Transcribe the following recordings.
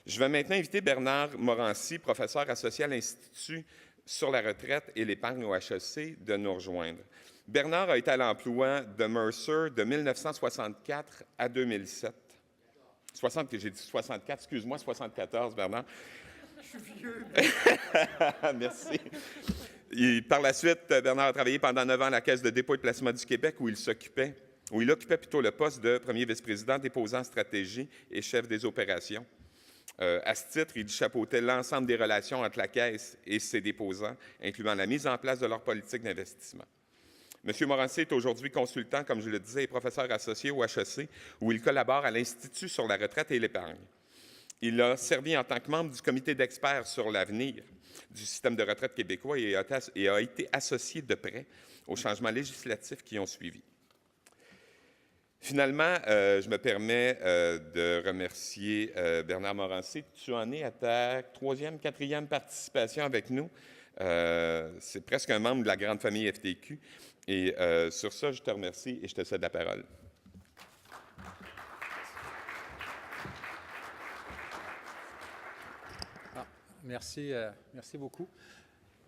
Je vais maintenant inviter Bernard Morancy, professeur associé à l'Institut sur la retraite et l'épargne au HEC, de nous rejoindre. Bernard a été à l'emploi de Mercer de 1964 à 2007. J'ai dit 64, excuse-moi, 74, Bernard. Je suis vieux. Merci. Par la suite, Bernard a travaillé pendant 9 ans à la Caisse de dépôt et de placement du Québec, où il occupait plutôt le poste de premier vice-président, déposant en stratégie et chef des opérations. À ce titre, il chapeautait l'ensemble des relations entre la Caisse et ses déposants, incluant la mise en place de leur politique d'investissement. M. Morancy est aujourd'hui consultant, comme je le disais, et professeur associé au HEC, où il collabore à l'Institut sur la retraite et l'épargne. Il a servi en tant que membre du comité d'experts sur l'avenir du système de retraite québécois et a été associé de près aux changements législatifs qui ont suivi. Finalement, je me permets de remercier Bernard Morancy. Tu en es à ta 3e, 4e participation avec nous. C'est presque un membre de la grande famille FTQ. Et sur ça, je te remercie et je te cède la parole. Merci beaucoup.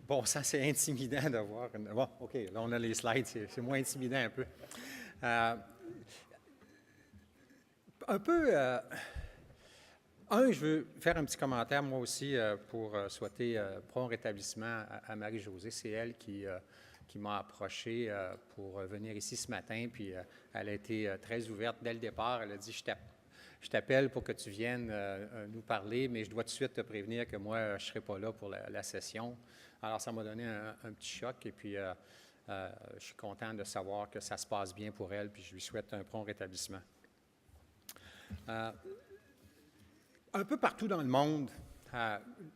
Bon, ça, c'est intimidant d'avoir une... Bon, OK, là, on a les slides, c'est moins intimidant un peu. Je veux faire un petit commentaire, moi aussi, pour souhaiter prompt rétablissement à Marie-Josée. C'est elle qui m'a approché pour venir ici ce matin, puis elle a été très ouverte dès le départ. Elle a dit, je t'appelle pour que tu viennes nous parler, mais je dois tout de suite te prévenir que moi, je ne serai pas là pour la session. Alors, ça m'a donné un petit choc, et puis je suis content de savoir que ça se passe bien pour elle, puis je lui souhaite un prompt rétablissement. Un peu partout dans le monde,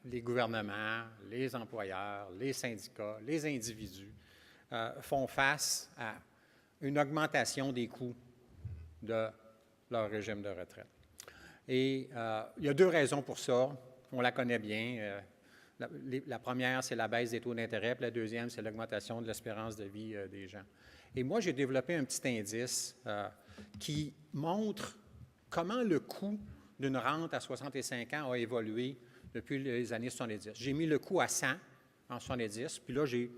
les gouvernements, les employeurs, les syndicats, les individus font face à une augmentation des coûts de leur régime de retraite. Et il y a 2 raisons pour ça. On la connaît bien. La première, c'est la baisse des taux d'intérêt, puis la deuxième, c'est l'augmentation de l'espérance de vie des gens. Et moi, j'ai développé un petit indice qui montre comment le coût d'une rente à 65 ans a évolué depuis les années 70. J'ai mis le coût à 100 en 70, puis là, j'ai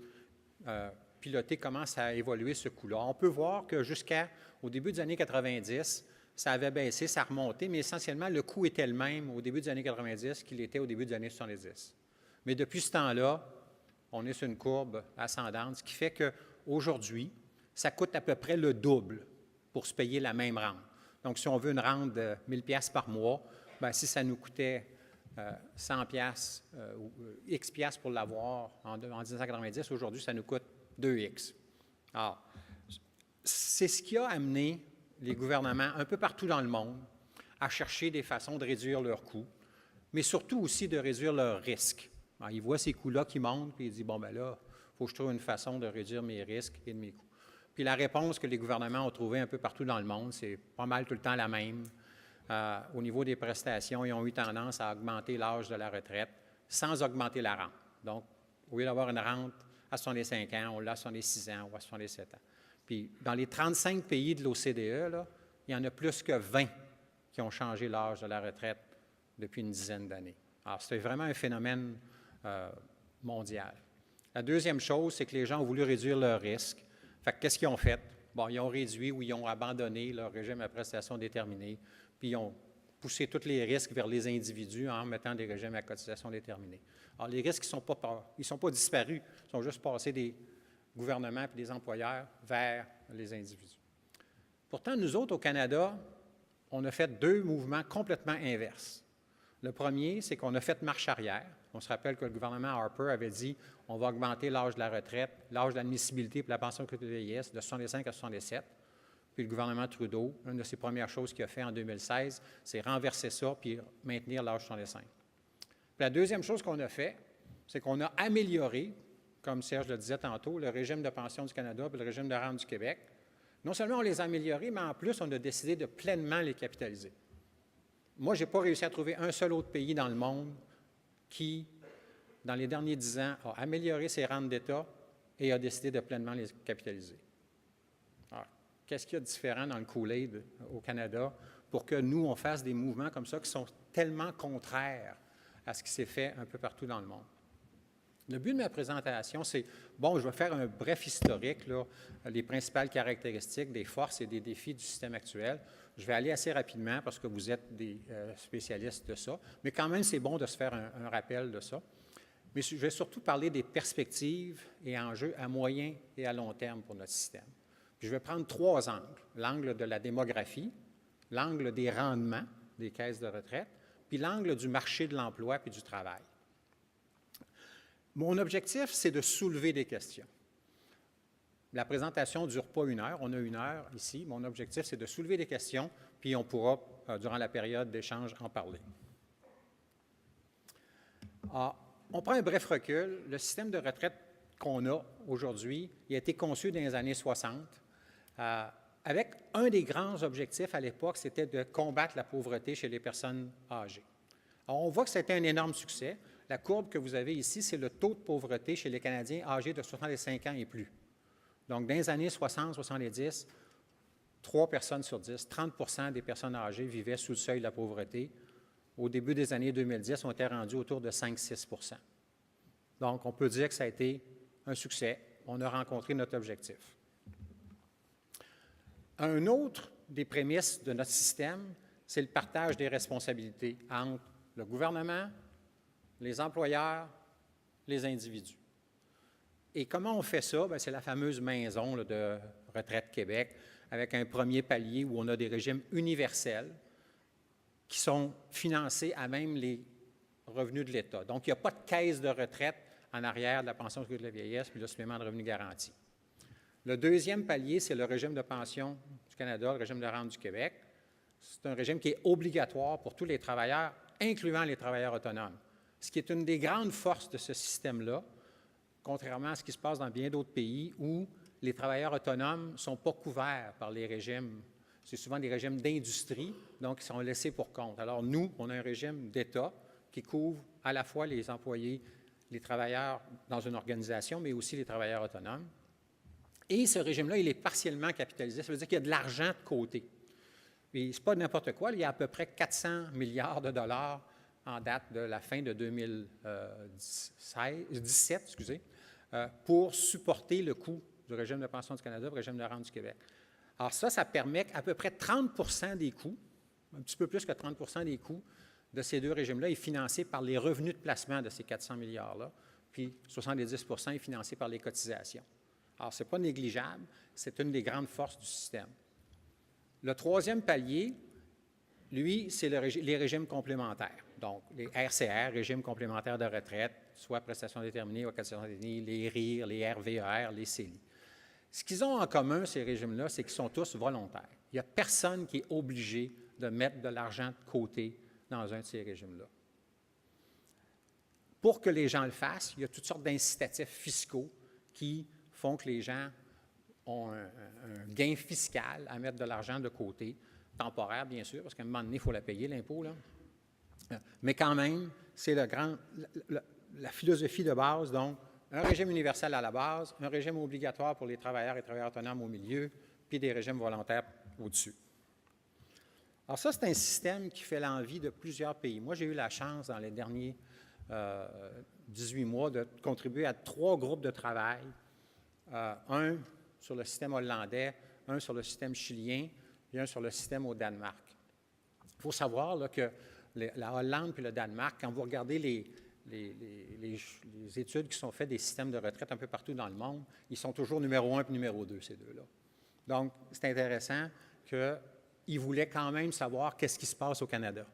piloté comment ça a évolué ce coût-là. On peut voir que jusqu'au début des années 90, ça avait baissé, ça remontait, mais essentiellement, le coût était le même au début des années 90 qu'il était au début des années 70. Mais depuis ce temps-là, on est sur une courbe ascendante, ce qui fait qu'aujourd'hui, ça coûte à peu près le double pour se payer la même rente. Donc, si on veut une rente de 1 000 $ par mois, bien, si ça nous coûtait 100 $ ou X $ pour l'avoir en 1990, aujourd'hui, ça nous coûte 2X. Alors, c'est ce qui a amené les gouvernements un peu partout dans le monde à chercher des façons de réduire leurs coûts, mais surtout aussi de réduire leurs risques. Alors, ils voient ces coûts-là qui montent, puis ils disent, bon, bien là, il faut que je trouve une façon de réduire mes risques et de mes coûts. Puis la réponse que les gouvernements ont trouvée un peu partout dans le monde, c'est pas mal tout le temps la même. Au niveau des prestations, ils ont eu tendance à augmenter l'âge de la retraite sans augmenter la rente. Donc, au lieu d'avoir une rente à 65 ans, on l'a à 66 ans ou à 67 ans. Puis, dans les 35 pays de l'OCDE, il y en a plus que 20 qui ont changé l'âge de la retraite depuis une dizaine d'années. Alors, c'est vraiment un phénomène mondial. La deuxième chose, c'est que les gens ont voulu réduire leurs risques. Fait que qu'est-ce qu'ils ont fait? Bon, ils ont réduit ou ils ont abandonné leur régime à prestations déterminées, puis ils ont poussé tous les risques vers les individus en mettant des régimes à cotisation déterminée. Alors, les risques, ils sont pas disparus, ils sont juste passés des gouvernements et des employeurs vers les individus. Pourtant, nous autres, au Canada, on a fait 2 mouvements complètement inverses. Le premier, c'est qu'on a fait marche arrière. On se rappelle que le gouvernement Harper avait dit on va augmenter l'âge de la retraite, l'âge d'admissibilité pour la pension de vieillesse de 65 à 67. Puis le gouvernement Trudeau, une de ses premières choses qu'il a fait en 2016, c'est renverser ça puis maintenir l'âge de 65. Puis la deuxième chose qu'on a fait, c'est qu'on a amélioré, comme Serge le disait tantôt, le régime de pension du Canada et le régime de rente du Québec. Non seulement on les a améliorés, mais en plus, on a décidé de pleinement les capitaliser. Moi, je n'ai pas réussi à trouver un seul autre pays dans le monde qui, dans les derniers 10 ans, a amélioré ses rentes d'État et a décidé de pleinement les capitaliser. Alors, qu'est-ce qu'il y a de différent dans le Kool-Aid au Canada pour que nous, on fasse des mouvements comme ça qui sont tellement contraires à ce qui s'est fait un peu partout dans le monde. Le but de ma présentation, c'est, bon, je vais faire un bref historique, là, les principales caractéristiques des forces et des défis du système actuel. Je vais aller assez rapidement parce que vous êtes des spécialistes de ça, mais quand même, c'est bon de se faire un rappel de ça. Mais je vais surtout parler des perspectives et enjeux à moyen et à long terme pour notre système. Puis je vais prendre 3 angles. L'angle de la démographie, l'angle des rendements des caisses de retraite, puis l'angle du marché de l'emploi puis du travail. Mon objectif, c'est de soulever des questions. La présentation ne dure pas 1 heure, on a 1 heure ici. Mon objectif, c'est de soulever des questions, puis on pourra, durant la période d'échange, en parler. On prend un bref recul. Le système de retraite qu'on a aujourd'hui, il a été conçu dans les années 60, avec un des grands objectifs à l'époque, c'était de combattre la pauvreté chez les personnes âgées. Alors, on voit que c'était un énorme succès. La courbe que vous avez ici, c'est le taux de pauvreté chez les Canadiens âgés de 65 ans et plus. Donc, dans les années 60-70, 3 personnes sur 10, 30 des personnes âgées vivaient sous le seuil de la pauvreté. Au début des années 2010, on était rendu autour de 5-6 %. Donc, on peut dire que ça a été un succès. On a rencontré notre objectif. Un autre des prémices de notre système, c'est le partage des responsabilités entre le gouvernement, les employeurs, les individus. Et comment on fait ça? Bien, c'est la fameuse maison là, de Retraite Québec, avec un premier palier où on a des régimes universels qui sont financés à même les revenus de l'État. Donc, il n'y a pas de caisse de retraite en arrière de la pension de la vieillesse puis le supplément de revenu garanti. Le deuxième palier, c'est le régime de pension du Canada, le régime de rente du Québec. C'est un régime qui est obligatoire pour tous les travailleurs, incluant les travailleurs autonomes. Ce qui est une des grandes forces de ce système-là, contrairement à ce qui se passe dans bien d'autres pays où les travailleurs autonomes ne sont pas couverts par les régimes. C'est souvent des régimes d'industrie, donc ils sont laissés pour compte. Alors nous, on a un régime d'État qui couvre à la fois les employés, les travailleurs dans une organisation, mais aussi les travailleurs autonomes. Et ce régime-là, il est partiellement capitalisé. Ça veut dire qu'il y a de l'argent de côté. Et ce n'est pas n'importe quoi. Il y a à peu près 400 milliards de dollars en date de la fin de 2017, pour supporter le coût du régime de pension du Canada et du régime de rente du Québec. Alors ça permet qu'à peu près 30 des coûts, un petit peu plus que 30 des coûts de ces deux régimes-là est financé par les revenus de placement de ces 400 milliards-là, puis 70 est financé par les cotisations. Alors, ce n'est pas négligeable, c'est une des grandes forces du système. Le troisième palier, lui, c'est les régimes complémentaires. Donc, les RCR, régimes complémentaires de retraite, soit prestations déterminées ou cotisations déterminées, les RIR, les RVER, les CELI. Ce qu'ils ont en commun, ces régimes-là, c'est qu'ils sont tous volontaires. Il n'y a personne qui est obligé de mettre de l'argent de côté dans un de ces régimes-là. Pour que les gens le fassent, il y a toutes sortes d'incitatifs fiscaux qui font que les gens ont un gain fiscal à mettre de l'argent de côté, temporaire bien sûr, parce qu'à un moment donné, il faut la payer, l'impôt, là. Mais quand même, c'est la philosophie de base, donc, un régime universel à la base, un régime obligatoire pour les travailleurs et travailleurs autonomes au milieu, puis des régimes volontaires au-dessus. Alors ça, c'est un système qui fait l'envie de plusieurs pays. Moi, j'ai eu la chance, dans les derniers 18 mois, de contribuer à 3 groupes de travail, un sur le système hollandais, un sur le système chilien, et un sur le système au Danemark. Il faut savoir là, que la Hollande et le Danemark, quand vous regardez les études qui sont faites des systèmes de retraite un peu partout dans le monde, ils sont toujours numéro 1 et numéro 2, ces deux-là. Donc, c'est intéressant qu'ils voulaient quand même savoir qu'est-ce qui se passe au Canada.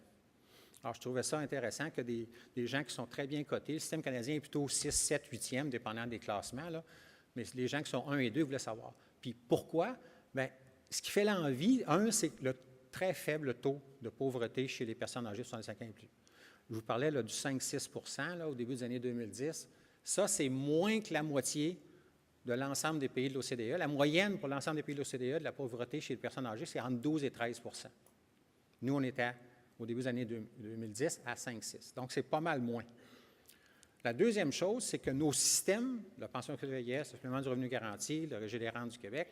Alors, je trouvais ça intéressant que des gens qui sont très bien cotés, le système canadien est plutôt 6, 7, 8e, dépendant des classements, là, mais les gens qui sont 1 et 2 voulaient savoir. Puis pourquoi? Bien, ce qui fait l'envie, c'est le très faible taux de pauvreté chez les personnes âgées de 65 ans et plus. Je vous parlais là, du 5-6 % au début des années 2010. Ça, c'est moins que la moitié de l'ensemble des pays de l'OCDE. La moyenne pour l'ensemble des pays de l'OCDE de la pauvreté chez les personnes âgées, c'est entre 12 et 13 %. Nous, on était, au début des années 2010, à 5-6. Donc, c'est pas mal moins. La deuxième chose, c'est que nos systèmes, la pension de vieillesse, le supplément du revenu garanti, le régime des rentes du Québec,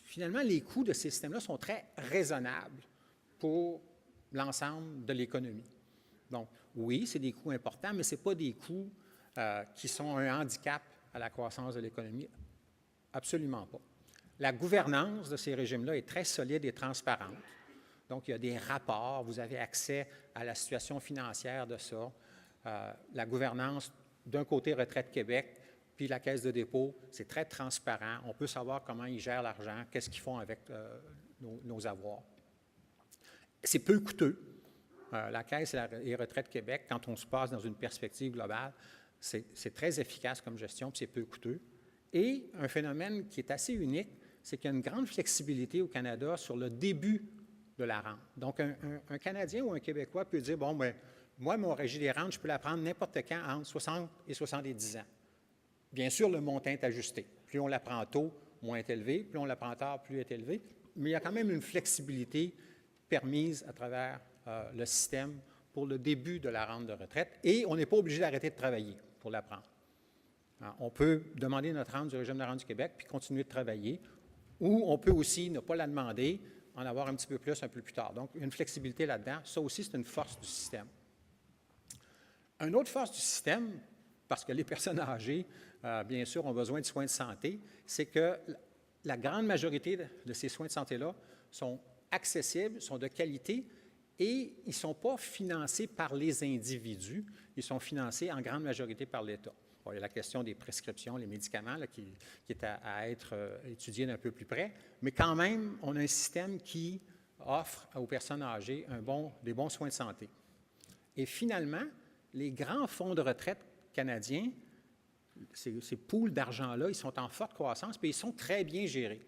finalement, les coûts de ces systèmes-là sont très raisonnables pour l'ensemble de l'économie. Donc, oui, c'est des coûts importants, mais ce n'est pas des coûts qui sont un handicap à la croissance de l'économie. Absolument pas. La gouvernance de ces régimes-là est très solide et transparente. Donc, il y a des rapports, vous avez accès à la situation financière de ça. La gouvernance, d'un côté, Retraite Québec, puis la Caisse de dépôt, c'est très transparent. On peut savoir comment ils gèrent l'argent, qu'est-ce qu'ils font avec nos avoirs. C'est peu coûteux. La Caisse et Retraite Québec, quand on se passe dans une perspective globale, c'est très efficace comme gestion, puis c'est peu coûteux. Et un phénomène qui est assez unique, c'est qu'il y a une grande flexibilité au Canada sur le début de la rente. Donc, un Canadien ou un Québécois peut dire, bon, bien, moi, mon régime des rentes, je peux la prendre n'importe quand entre 60 et 70 ans. Bien sûr, le montant est ajusté. Plus on la prend tôt, moins est élevé. Plus on la prend tard, plus est élevé. Mais il y a quand même une flexibilité permise à travers le système pour le début de la rente de retraite. Et on n'est pas obligé d'arrêter de travailler pour la prendre. On peut demander notre rente du régime de la rente du Québec puis continuer de travailler. Ou on peut aussi ne pas la demander, en avoir un petit peu plus un peu plus tard. Donc, une flexibilité là-dedans. Ça aussi, c'est une force du système. Une autre force du système, parce que les personnes âgées, bien sûr, ont besoin de soins de santé, c'est que la grande majorité de ces soins de santé-là sont accessibles, sont de qualité et ils ne sont pas financés par les individus, ils sont financés en grande majorité par l'État. Bon, il y a la question des prescriptions, les médicaments, là, qui est à être étudiée d'un peu plus près, mais quand même, on a un système qui offre aux personnes âgées des bons soins de santé. Et finalement, les grands fonds de retraite canadiens, ces pools d'argent-là, ils sont en forte croissance, puis ils sont très bien gérés.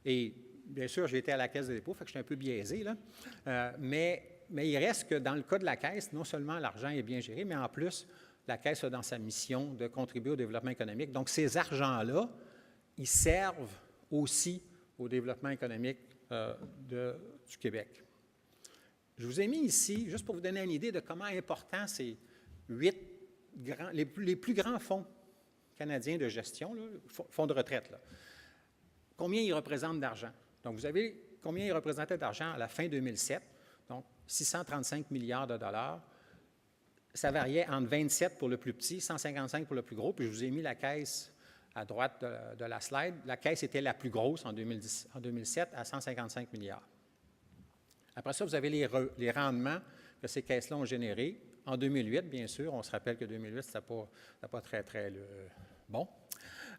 Et bien sûr, j'ai été à la Caisse de dépôt, fait que je suis un peu biaisé, là. Mais il reste que dans le cas de la Caisse, non seulement l'argent est bien géré, mais en plus, la Caisse a dans sa mission de contribuer au développement économique. Donc, ces argents-là, ils servent aussi au développement économique du Québec. Je vous ai mis ici, juste pour vous donner une idée de comment important ces 8 les plus grands fonds canadiens de gestion, là, fonds de retraite, là. Combien ils représentent d'argent? Donc, vous avez combien ils représentaient d'argent à la fin 2007? Donc, 635 milliards de dollars. Ça variait entre 27 pour le plus petit, 155 pour le plus gros, puis je vous ai mis la caisse à droite de la slide. La caisse était la plus grosse en 2007 à 155 milliards. Après ça, vous avez les rendements que ces caisses-là ont générés. En 2008, bien sûr, on se rappelle que 2008, ce n'était pas très, très bon.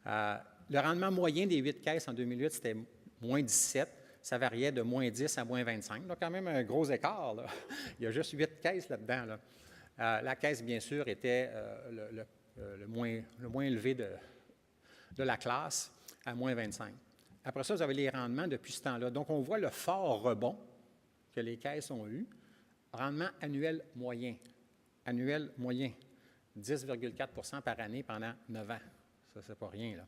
Le rendement moyen des 8 caisses en 2008, c'était moins 17. Ça variait de moins 10 à moins 25. Donc, quand même un gros écart, là. Il y a juste 8 caisses là-dedans, là. La caisse, bien sûr, était le moins élevé de la classe, à moins 25. Après ça, vous avez les rendements depuis ce temps-là. Donc, on voit le fort rebond que les caisses ont eu. Rendement annuel moyen. Annuel moyen, 10,4 par année pendant 9 ans. Ça, c'est pas rien, là.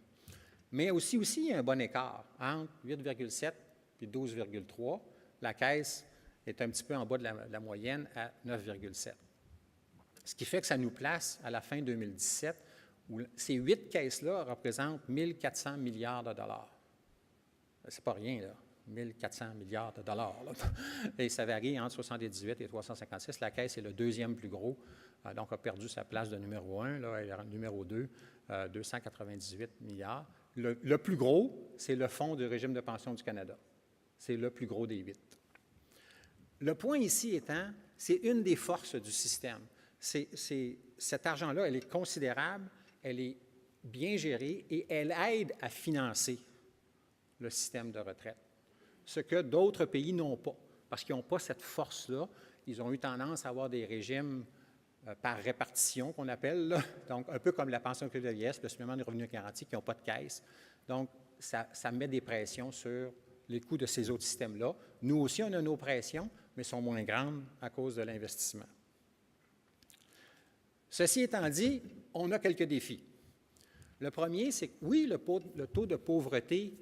Mais aussi, il y a un bon écart entre 8,7 et 12,3. La caisse est un petit peu en bas de la moyenne à 9,7. Ce qui fait que ça nous place à la fin 2017 où ces 8 caisses-là représentent 1 400 milliards de dollars. C'est pas rien, là. 1 400 milliards de dollars, là. Et ça varie entre 78 et 356. La caisse est le deuxième plus gros, donc a perdu sa place de numéro 1, là, et numéro 2, 298 milliards. Le plus gros, c'est le Fonds du régime de pension du Canada. C'est le plus gros des 8. Le point ici étant, c'est une des forces du système. Cet argent-là, elle est considérable, elle est bien gérée et elle aide à financer le système de retraite. Ce que d'autres pays n'ont pas, parce qu'ils n'ont pas cette force-là. Ils ont eu tendance à avoir des régimes par répartition, qu'on appelle, là. Donc un peu comme la pension de vieillesse, le supplément de revenus garantis, qui n'ont pas de caisse. Donc, ça met des pressions sur les coûts de ces autres systèmes-là. Nous aussi, on a nos pressions, mais sont moins grandes à cause de l'investissement. Ceci étant dit, on a quelques défis. Le premier, c'est que oui, le taux de pauvreté,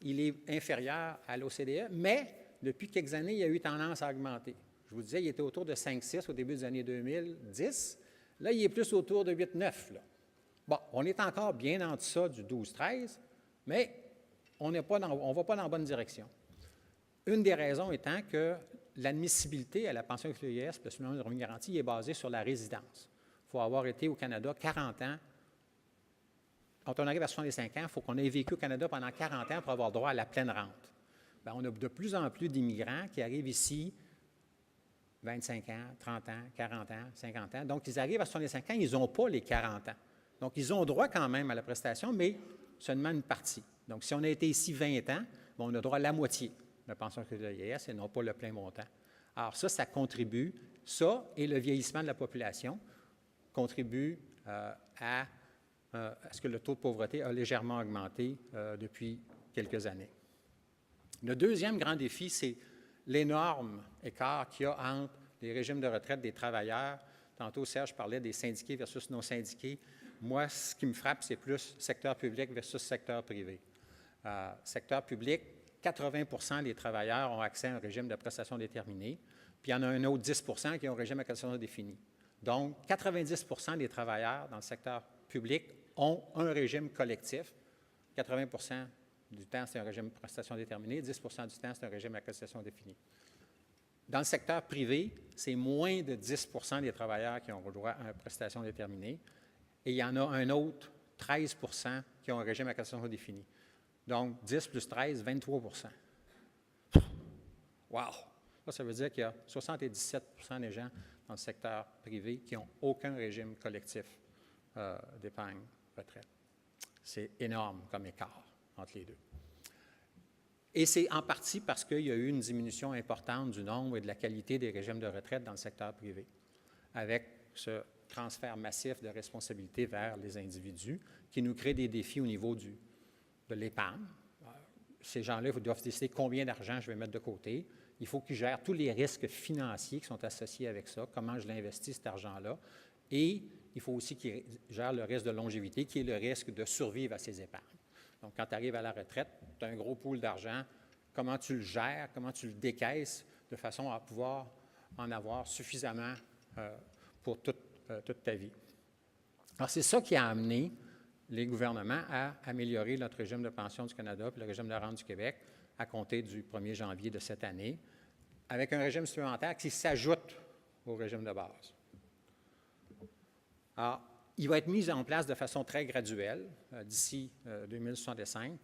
il est inférieur à l'OCDE, mais depuis quelques années, il y a eu tendance à augmenter. Je vous disais, il était autour de 5,6 au début des années 2010. Là, il est plus autour de 8,9. Bon, on est encore bien en deçà du 12-13, mais on ne va pas dans la bonne direction. Une des raisons étant que l'admissibilité à la pension vieillesse, le supplément de revenu garanti, est basée sur la résidence. Il faut avoir été au Canada 40 ans. Quand on arrive à 65 ans, il faut qu'on ait vécu au Canada pendant 40 ans pour avoir droit à la pleine rente. Bien, on a de plus en plus d'immigrants qui arrivent ici 25 ans, 30 ans, 40 ans, 50 ans. Donc, ils arrivent à 65 ans, ils n'ont pas les 40 ans. Donc, ils ont droit quand même à la prestation, mais seulement une partie. Donc, si on a été ici 20 ans, bien, on a droit à la moitié de la pension de vieillesse et non pas le plein montant. Alors ça contribue, ça et le vieillissement de la population contribuent à ce que le taux de pauvreté a légèrement augmenté depuis quelques années. Le deuxième grand défi, c'est l'énorme écart qu'il y a entre les régimes de retraite des travailleurs. Tantôt, Serge parlait des syndiqués versus non syndiqués. Moi, ce qui me frappe, c'est plus secteur public versus secteur privé. Secteur public, 80 des travailleurs ont accès à un régime de prestations déterminées, puis il y en a un autre 10 qui ont un régime de prestations définies. Donc, 90 des travailleurs dans le secteur public ont un régime collectif. 80 du temps, c'est un régime de prestations déterminées, 10 du temps, c'est un régime de prestations définies. Dans le secteur privé, c'est moins de 10 des travailleurs qui ont droit à une prestation déterminée, et il y en a un autre 13 qui ont un régime à prestation définie. Donc, 10 plus 13, 23 Wow! Ça veut dire qu'il y a 77 des gens dans le secteur privé qui n'ont aucun régime collectif d'épargne retraite. C'est énorme comme écart entre les deux. Et c'est en partie parce qu'il y a eu une diminution importante du nombre et de la qualité des régimes de retraite dans le secteur privé, avec ce transfert massif de responsabilités vers les individus qui nous crée des défis au niveau de l'épargne. Ces gens-là doivent décider combien d'argent je vais mettre de côté. Il faut qu'ils gèrent tous les risques financiers qui sont associés avec ça, comment je l'investis cet argent-là. Et il faut aussi qu'ils gèrent le risque de longévité, qui est le risque de survivre à ces épargnes. Donc, quand tu arrives à la retraite, tu as un gros pool d'argent. Comment tu le gères, comment tu le décaisses de façon à pouvoir en avoir suffisamment pour toute ta vie. Alors, c'est ça qui a amené les gouvernements à améliorer notre régime de pension du Canada et le régime de rente du Québec à compter du 1er janvier de cette année, avec un régime supplémentaire qui s'ajoute au régime de base. Alors, il va être mis en place de façon très graduelle d'ici 2065.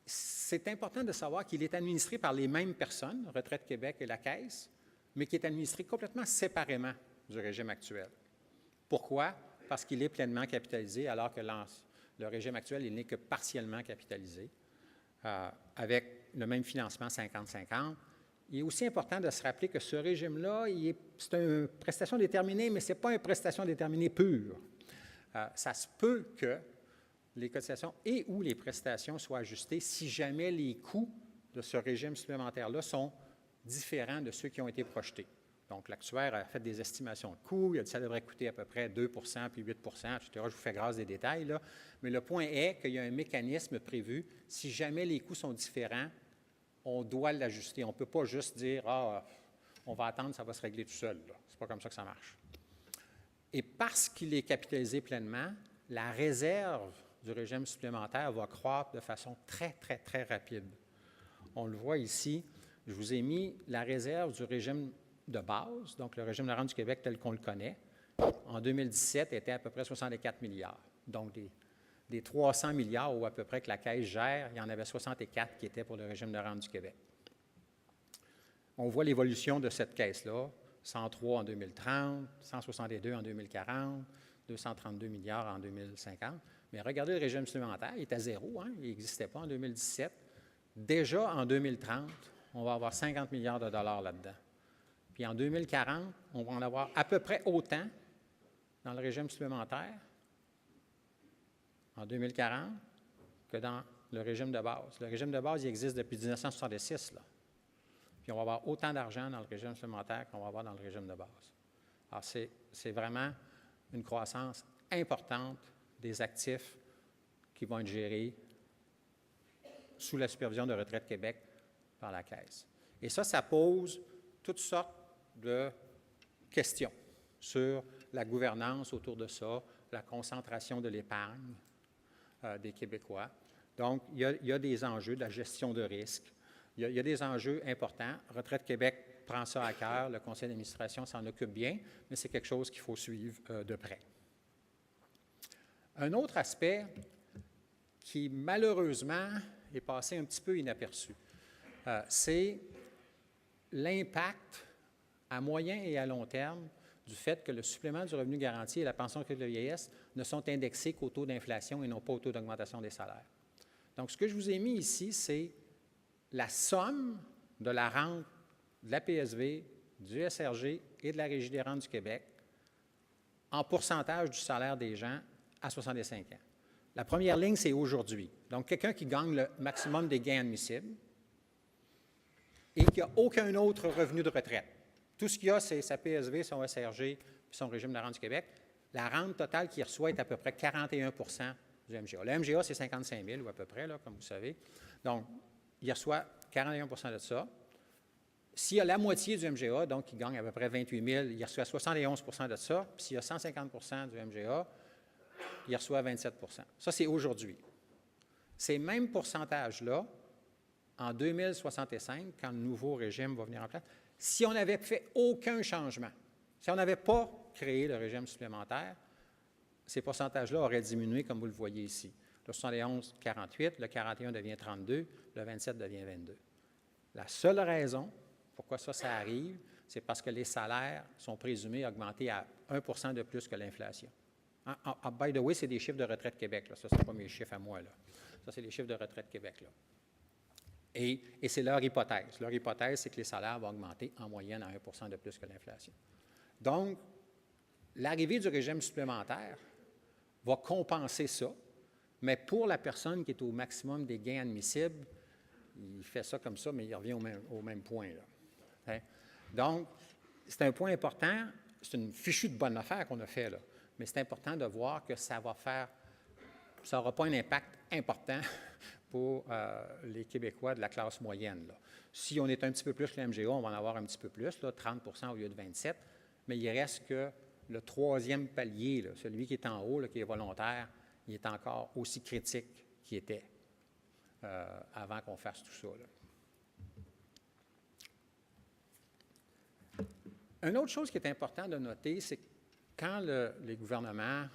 C'est important de savoir qu'il est administré par les mêmes personnes, Retraite Québec et la Caisse, mais qui est administré complètement séparément du régime actuel. Pourquoi? Parce qu'il est pleinement capitalisé, alors que le régime actuel, il n'est que partiellement capitalisé, avec le même financement 50-50. Il est aussi important de se rappeler que ce régime-là, c'est une prestation déterminée, mais ce n'est pas une prestation déterminée pure. Ça se peut que les cotisations et ou les prestations soient ajustées si jamais les coûts de ce régime supplémentaire-là sont différents de ceux qui ont été projetés. Donc, l'actuaire a fait des estimations de coûts, il a dit que ça devrait coûter à peu près 2 puis 8 etc. Je vous fais grâce des détails, là. Mais le point est qu'il y a un mécanisme prévu. Si jamais les coûts sont différents, on doit l'ajuster. On ne peut pas juste dire « Ah, on va attendre, ça va se régler tout seul. » Ce n'est pas comme ça que ça marche. Et parce qu'il est capitalisé pleinement, la réserve du régime supplémentaire va croître de façon très, très, très rapide. On le voit ici. Je vous ai mis la réserve du régime de base, donc le régime de rente du Québec tel qu'on le connaît. En 2017, était à peu près 64 milliards. Donc, des 300 milliards ou à peu près que la Caisse gère, il y en avait 64 qui étaient pour le régime de rente du Québec. On voit l'évolution de cette caisse-là. 103 en 2030, 162 en 2040, 232 milliards en 2050. Mais regardez le régime supplémentaire, il est à zéro, hein? Il n'existait pas en 2017. Déjà en 2030, on va avoir 50 milliards de dollars là-dedans. Puis en 2040, on va en avoir à peu près autant dans le régime supplémentaire, en 2040, que dans le régime de base. Le régime de base, il existe depuis 1966, là. Puis on va avoir autant d'argent dans le régime supplémentaire qu'on va avoir dans le régime de base. Alors, c'est vraiment une croissance importante des actifs qui vont être gérés sous la supervision de Retraite Québec par la Caisse. Et ça pose toutes sortes de questions sur la gouvernance autour de ça, la concentration de l'épargne des Québécois. Donc, il y a des enjeux de la gestion de risque. Il il y a des enjeux importants. Retraite Québec prend ça à cœur, le conseil d'administration s'en occupe bien, mais c'est quelque chose qu'il faut suivre de près. Un autre aspect qui, malheureusement, est passé un petit peu inaperçu, c'est l'impact à moyen et à long terme du fait que le supplément du revenu garanti et la pension de retraite de vieillesse ne sont indexés qu'au taux d'inflation et non pas au taux d'augmentation des salaires. Donc, ce que je vous ai mis ici, c'est la somme de la rente de la PSV, du SRG et de la Régie des rentes du Québec en pourcentage du salaire des gens à 65 ans. La première ligne, c'est aujourd'hui. Donc, quelqu'un qui gagne le maximum des gains admissibles et qui n'a aucun autre revenu de retraite. Tout ce qu'il y a, c'est sa PSV, son SRG et son régime de rente du Québec. La rente totale qu'il reçoit est à peu près 41 du MGA. Le MGA, c'est 55 000 ou à peu près, là, comme vous savez. Donc, il reçoit 41 de ça. S'il y a la moitié du MGA, donc il gagne à peu près 28 000, il reçoit 71 de ça. Puis s'il y a 150 du MGA, il reçoit 27 Ça, c'est aujourd'hui. Ces mêmes pourcentages-là, en 2065, quand le nouveau régime va venir en place, si on n'avait fait aucun changement, si on n'avait pas créé le régime supplémentaire, ces pourcentages-là auraient diminué, comme vous le voyez ici. Le 71, 48, le 41 devient 32, le 27 devient 22. La seule raison pourquoi ça arrive, c'est parce que les salaires sont présumés augmenter à 1 de plus que l'inflation. By the way, c'est des chiffres de Retraite Québec. Là. Ça, ce n'est pas mes chiffres à moi. Là. Ça, c'est les chiffres de Retraite Québec. Là. Et c'est leur hypothèse. Leur hypothèse, c'est que les salaires vont augmenter en moyenne à 1 de plus que l'inflation. Donc, l'arrivée du régime supplémentaire va compenser ça, mais pour la personne qui est au maximum des gains admissibles, il fait ça comme ça, mais il revient au même point. Là. Hein? Donc, c'est un point important. C'est une fichue de bonne affaire qu'on a fait, là. Mais c'est important de voir que ça n'aura pas un impact important pour les Québécois de la classe moyenne. Là. Si on est un petit peu plus que le MGA, on va en avoir un petit peu plus, là, 30 au lieu de 27 mais il reste que le troisième palier, là, celui qui est en haut, là, qui est volontaire, il est encore aussi critique qu'il était avant qu'on fasse tout ça. Là. Une autre chose qui est importante de noter, c'est que quand les gouvernements,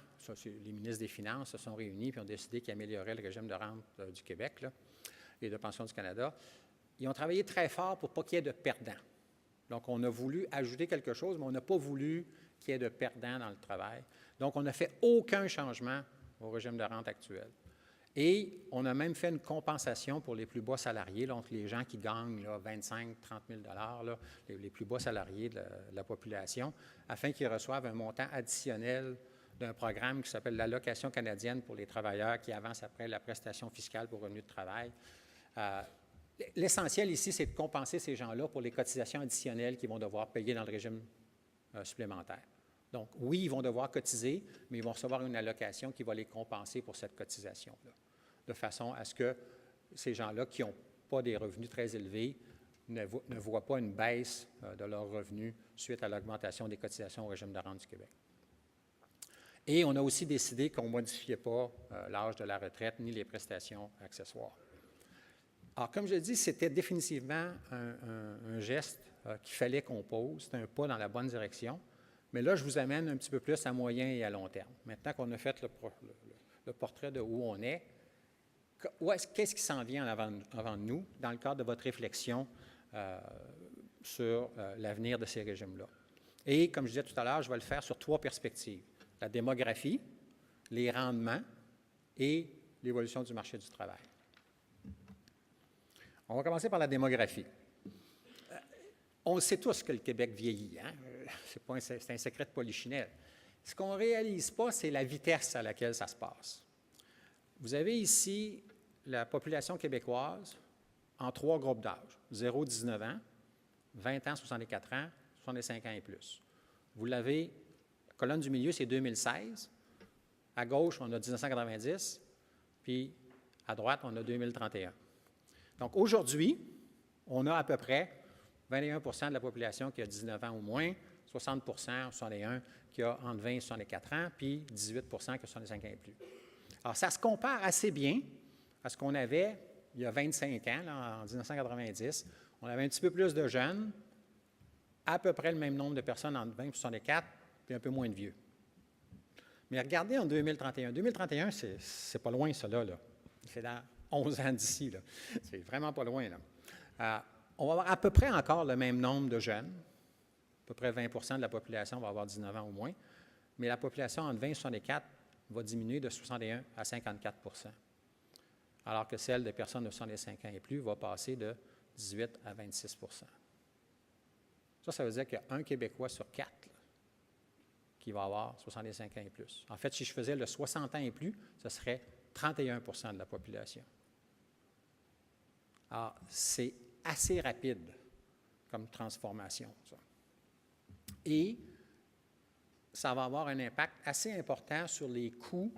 les ministres des Finances se sont réunis et ont décidé qu'ils amélioraient le régime de rente du Québec là, et de pension du Canada, ils ont travaillé très fort pour ne pas qu'il y ait de perdants. Donc, on a voulu ajouter quelque chose, mais on n'a pas voulu qu'il y ait de perdants dans le travail. Donc, on n'a fait aucun changement au régime de rente actuel. Et on a même fait une compensation pour les plus bas salariés, donc les gens qui gagnent 25 000 30 000 là, les plus bas salariés de la population, afin qu'ils reçoivent un montant additionnel d'un programme qui s'appelle l'Allocation canadienne pour les travailleurs qui avancent après la prestation fiscale pour revenu de travail. L'essentiel ici, c'est de compenser ces gens-là pour les cotisations additionnelles qu'ils vont devoir payer dans le régime supplémentaire. Donc, oui, ils vont devoir cotiser, mais ils vont recevoir une allocation qui va les compenser pour cette cotisation-là, de façon à ce que ces gens-là qui n'ont pas des revenus très élevés ne voient pas une baisse de leurs revenus suite à l'augmentation des cotisations au régime de rente du Québec. Et on a aussi décidé qu'on ne modifiait pas l'âge de la retraite ni les prestations accessoires. Alors, comme je l'ai dit, c'était définitivement un geste qu'il fallait qu'on pose. C'était un pas dans la bonne direction. Mais là, je vous amène un petit peu plus à moyen et à long terme. Maintenant qu'on a fait le portrait de où on est, qu'est-ce qui s'en vient avant de nous dans le cadre de votre réflexion sur l'avenir de ces régimes-là? Et comme je disais tout à l'heure, je vais le faire sur 3 perspectives. La démographie, les rendements et l'évolution du marché du travail. On va commencer par la démographie. On sait tous que le Québec vieillit. Hein? C'est un secret de polichinelle. Ce qu'on ne réalise pas, c'est la vitesse à laquelle ça se passe. Vous avez ici la population québécoise en 3 groupes d'âge. 0-19 ans, 20 ans, 64 ans, 65 ans et plus. Vous l'avez, la colonne du milieu, c'est 2016. À gauche, on a 1990, puis à droite, on a 2031. Donc, aujourd'hui, on a à peu près 21 de la population qui a 19 ans ou moins, 60 61 qui a entre 20 et 64 ans, puis 18 qui a 65 ans et plus. Alors, ça se compare assez bien à ce qu'on avait il y a 25 ans, là, en 1990, on avait un petit peu plus de jeunes, à peu près le même nombre de personnes entre 20 et 64, puis un peu moins de vieux. Mais regardez en 2031. 2031, c'est pas loin, ça, là. C'est dans 11 ans d'ici, là. C'est vraiment pas loin, là. On va avoir à peu près encore le même nombre de jeunes. À peu près 20 de la population va avoir 19 ans au moins. Mais la population entre 20 et 64 va diminuer de 61 à 54 alors que celle des personnes de 65 ans et plus va passer de 18 à 26 Ça veut dire qu'il y a un Québécois sur 4 là, qui va avoir 65 ans et plus. En fait, si je faisais le 60 ans et plus, ce serait 31 de la population. Alors, c'est assez rapide comme transformation, ça. Et ça va avoir un impact assez important sur les coûts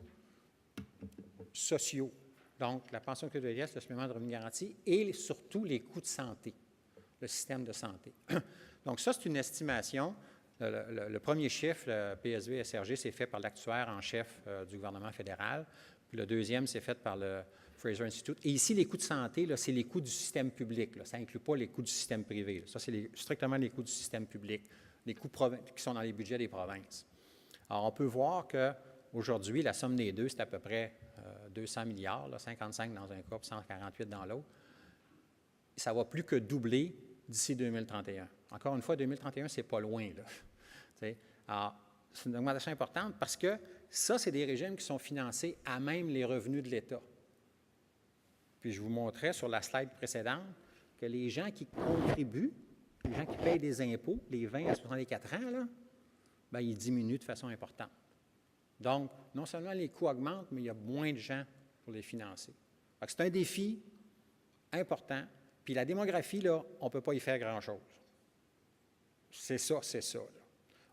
sociaux. Donc, la pension de vieillesse, le supplément de revenu garanti et surtout les coûts de santé, le système de santé. Donc, ça, c'est une estimation. Le premier chiffre, le PSV-SRG, c'est fait par l'actuaire en chef du gouvernement fédéral. Puis le deuxième, c'est fait par le Fraser Institute. Et ici, les coûts de santé, là, c'est les coûts du système public. Là. Ça n'inclut pas les coûts du système privé. Là. Ça, c'est strictement les coûts du système public, les coûts qui sont dans les budgets des provinces. Alors, on peut voir qu'aujourd'hui, la somme des deux, c'est à peu près 200 milliards, là, 55 dans un cas, puis 148 dans l'autre. Ça va plus que doubler d'ici 2031. Encore une fois, 2031, c'est pas loin, là. Alors, c'est une augmentation importante parce que ça, c'est des régimes qui sont financés à même les revenus de l'État. Puis je vous montrais sur la slide précédente que les gens qui contribuent, les gens qui payent des impôts, les 20 à 64 ans, là, bien, ils diminuent de façon importante. Donc, non seulement les coûts augmentent, mais il y a moins de gens pour les financer. C'est un défi important. Puis la démographie, là, on ne peut pas y faire grand-chose. C'est ça, là.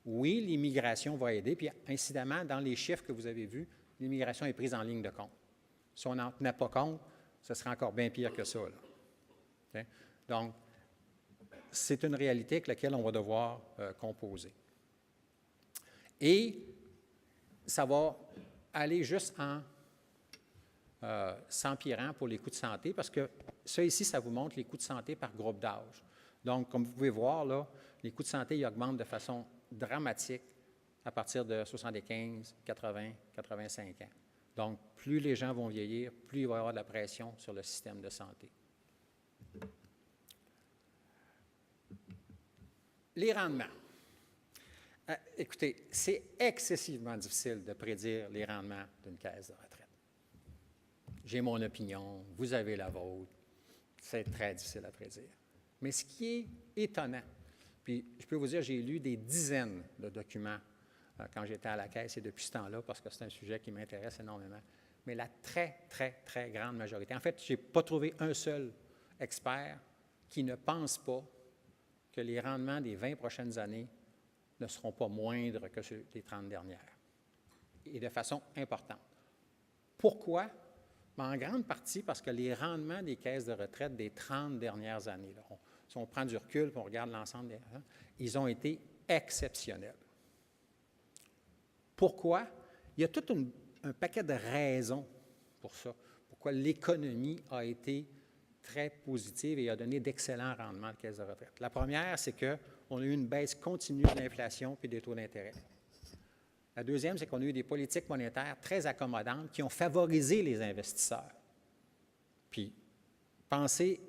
Oui, l'immigration va aider, puis incidemment, dans les chiffres que vous avez vus, l'immigration est prise en ligne de compte. Si on n'en tenait pas compte, ce serait encore bien pire que ça, là. Okay? Donc, c'est une réalité avec laquelle on va devoir composer. Et ça va aller juste en s'empirant pour les coûts de santé, parce que ça ici, ça vous montre les coûts de santé par groupe d'âge. Donc, comme vous pouvez voir, là, les coûts de santé ils augmentent de façon dramatique à partir de 75, 80, 85 ans. Donc, plus les gens vont vieillir, plus il va y avoir de la pression sur le système de santé. Les rendements. Écoutez, c'est excessivement difficile de prédire les rendements d'une caisse de retraite. J'ai mon opinion, vous avez la vôtre. C'est très difficile à prédire. Mais ce qui est étonnant, puis je peux vous dire, j'ai lu des dizaines de documents quand j'étais à la Caisse et depuis ce temps-là, parce que c'est un sujet qui m'intéresse énormément. Mais la très, très, très grande majorité, en fait, je n'ai pas trouvé un seul expert qui ne pense pas que les rendements des 20 prochaines années ne seront pas moindres que ceux des 30 dernières, et de façon importante. Pourquoi? En grande partie parce que les rendements des caisses de retraite des 30 dernières années, là, si on prend du recul et on regarde l'ensemble des ils ont été exceptionnels. Pourquoi? Il y a tout un paquet de raisons pour ça, pourquoi l'économie a été très positive et a donné d'excellents rendements de caisses de retraite. La première, c'est qu'on a eu une baisse continue de l'inflation et des taux d'intérêt. La deuxième, c'est qu'on a eu des politiques monétaires très accommodantes qui ont favorisé les investisseurs. Puis, pensez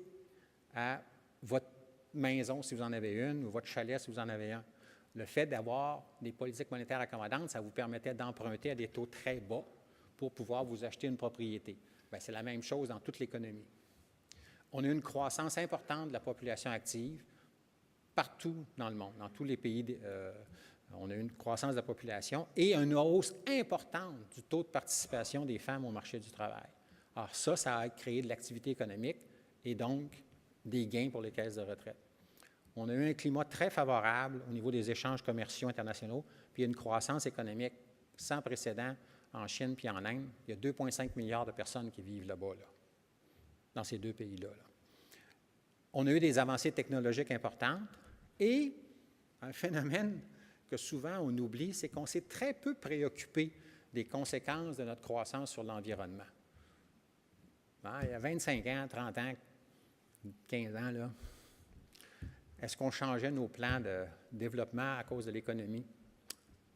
à votre maison, si vous en avez une, ou votre chalet, si vous en avez un. Le fait d'avoir des politiques monétaires accommodantes, ça vous permettait d'emprunter à des taux très bas pour pouvoir vous acheter une propriété. Bien, c'est la même chose dans toute l'économie. On a eu une croissance importante de la population active partout dans le monde, dans tous les pays. On a eu une croissance de la population et une hausse importante du taux de participation des femmes au marché du travail. Alors ça a créé de l'activité économique et donc des gains pour les caisses de retraite. On a eu un climat très favorable au niveau des échanges commerciaux internationaux, puis une croissance économique sans précédent en Chine puis en Inde. Il y a 2,5 milliards de personnes qui vivent là-bas, là, dans ces deux pays-là. Là. On a eu des avancées technologiques importantes et un phénomène que souvent on oublie, c'est qu'on s'est très peu préoccupé des conséquences de notre croissance sur l'environnement. Il y a 25 ans, 30 ans, 15 ans, là, est-ce qu'on changeait nos plans de développement à cause de l'économie?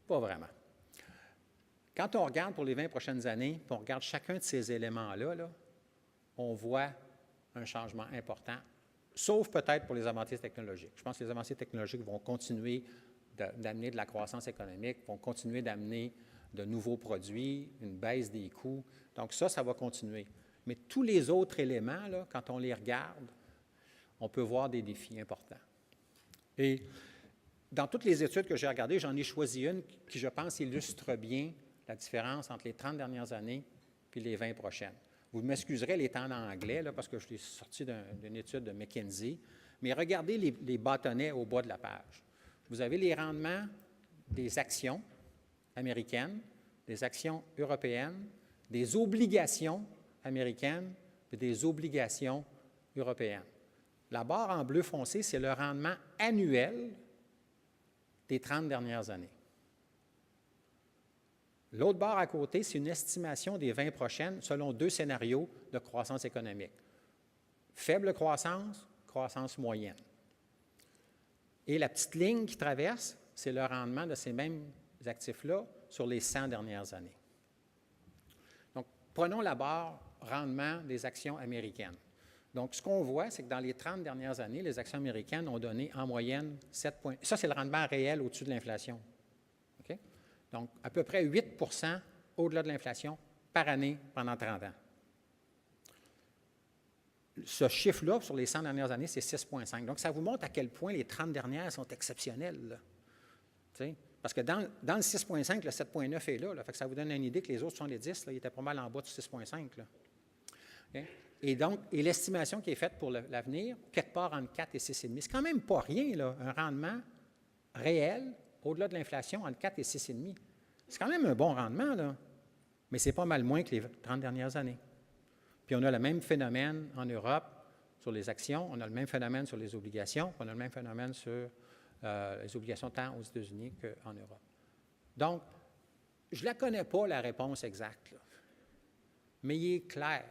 Pas vraiment. Quand on regarde pour les 20 prochaines années, puis on regarde chacun de ces éléments-là, là, on voit un changement important, sauf peut-être pour les avancées technologiques. Je pense que les avancées technologiques vont continuer d'amener de la croissance économique, vont continuer d'amener de nouveaux produits, une baisse des coûts. Donc ça va continuer. Mais tous les autres éléments, là, quand on les regarde, on peut voir des défis importants. Et dans toutes les études que j'ai regardées, j'en ai choisi une qui, je pense, illustre bien la différence entre les 30 dernières années et les 20 prochaines. Vous m'excuserez les temps en anglais, là, parce que je l'ai sorti d'une étude de McKinsey, mais regardez les bâtonnets au bas de la page. Vous avez les rendements des actions américaines, des actions européennes, des obligations américaines et des obligations européennes. La barre en bleu foncé, c'est le rendement annuel des 30 dernières années. L'autre barre à côté, c'est une estimation des 20 prochaines selon 2 scénarios de croissance économique. Faible croissance, croissance moyenne. Et la petite ligne qui traverse, c'est le rendement de ces mêmes actifs-là sur les 100 dernières années. Donc, prenons la barre rendement des actions américaines. Donc, ce qu'on voit, c'est que dans les 30 dernières années, les actions américaines ont donné en moyenne 7 points. Ça, c'est le rendement réel au-dessus de l'inflation. Okay? Donc, à peu près 8 au-delà de l'inflation par année pendant 30 ans. Ce chiffre-là, sur les 100 dernières années, c'est 6,5. Donc, ça vous montre à quel point les 30 dernières sont exceptionnelles. Parce que dans le 6,5, le 7,9 est là. Fait que ça vous donne une idée que les autres 70, là, ils étaient pas mal en bas du 6,5. Okay? Et donc, l'estimation qui est faite pour l'avenir, quelque part entre 4 et 6,5. C'est quand même pas rien, là, un rendement réel, au-delà de l'inflation, entre 4 et 6,5. C'est quand même un bon rendement, là, mais c'est pas mal moins que les 30 dernières années. Puis on a le même phénomène en Europe sur les actions, on a le même phénomène sur les obligations, on a le même phénomène sur les obligations tant aux États-Unis qu'en Europe. Donc, je ne la connais pas, la réponse exacte, là, mais il est clair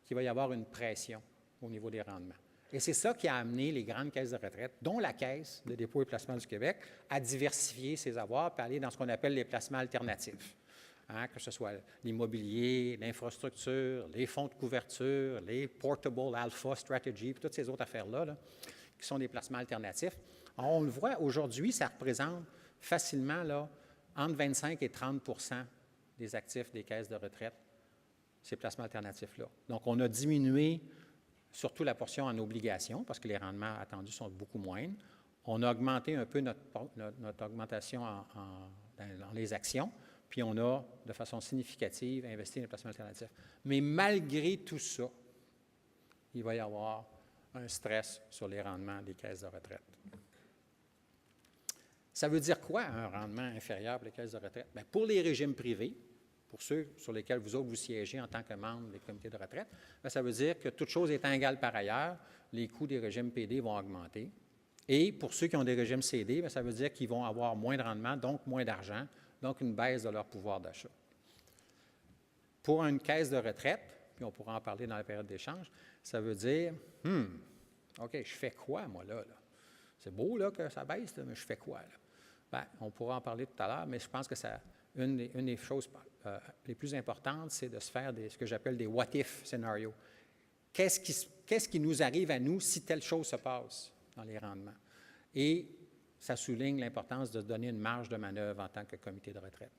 qu'il va y avoir une pression au niveau des rendements. Et c'est ça qui a amené les grandes caisses de retraite, dont la Caisse de dépôt et placement du Québec, à diversifier ses avoirs et aller dans ce qu'on appelle les placements alternatifs. Que ce soit l'immobilier, l'infrastructure, les fonds de couverture, les Portable Alpha Strategy, puis toutes ces autres affaires-là, là, qui sont des placements alternatifs. Alors, on le voit aujourd'hui, ça représente facilement là, entre 25 et 30 des actifs des caisses de retraite, ces placements alternatifs-là. Donc, on a diminué surtout la portion en obligations, parce que les rendements attendus sont beaucoup moindres. On a augmenté un peu notre augmentation dans les actions, puis on a, de façon significative, investi dans les placements alternatifs. Mais malgré tout ça, il va y avoir un stress sur les rendements des caisses de retraite. Ça veut dire quoi, un rendement inférieur pour les caisses de retraite? Bien, pour les régimes privés, pour ceux sur lesquels vous autres vous siégez en tant que membre des comités de retraite, bien, ça veut dire que toute chose étant égale par ailleurs, les coûts des régimes PD vont augmenter. Et pour ceux qui ont des régimes CD, bien, ça veut dire qu'ils vont avoir moins de rendement, donc moins d'argent, donc une baisse de leur pouvoir d'achat. Pour une caisse de retraite, puis on pourra en parler dans la période d'échange, ça veut dire, OK, je fais quoi, moi, là? C'est beau, là, que ça baisse, là, mais je fais quoi, là? Bien, on pourra en parler tout à l'heure, mais je pense que une des choses les plus importantes, c'est de se faire ce que j'appelle des « what-if » scénarios. Qu'est-ce qui nous arrive à nous si telle chose se passe dans les rendements? Et ça souligne l'importance de se donner une marge de manœuvre en tant que comité de retraite.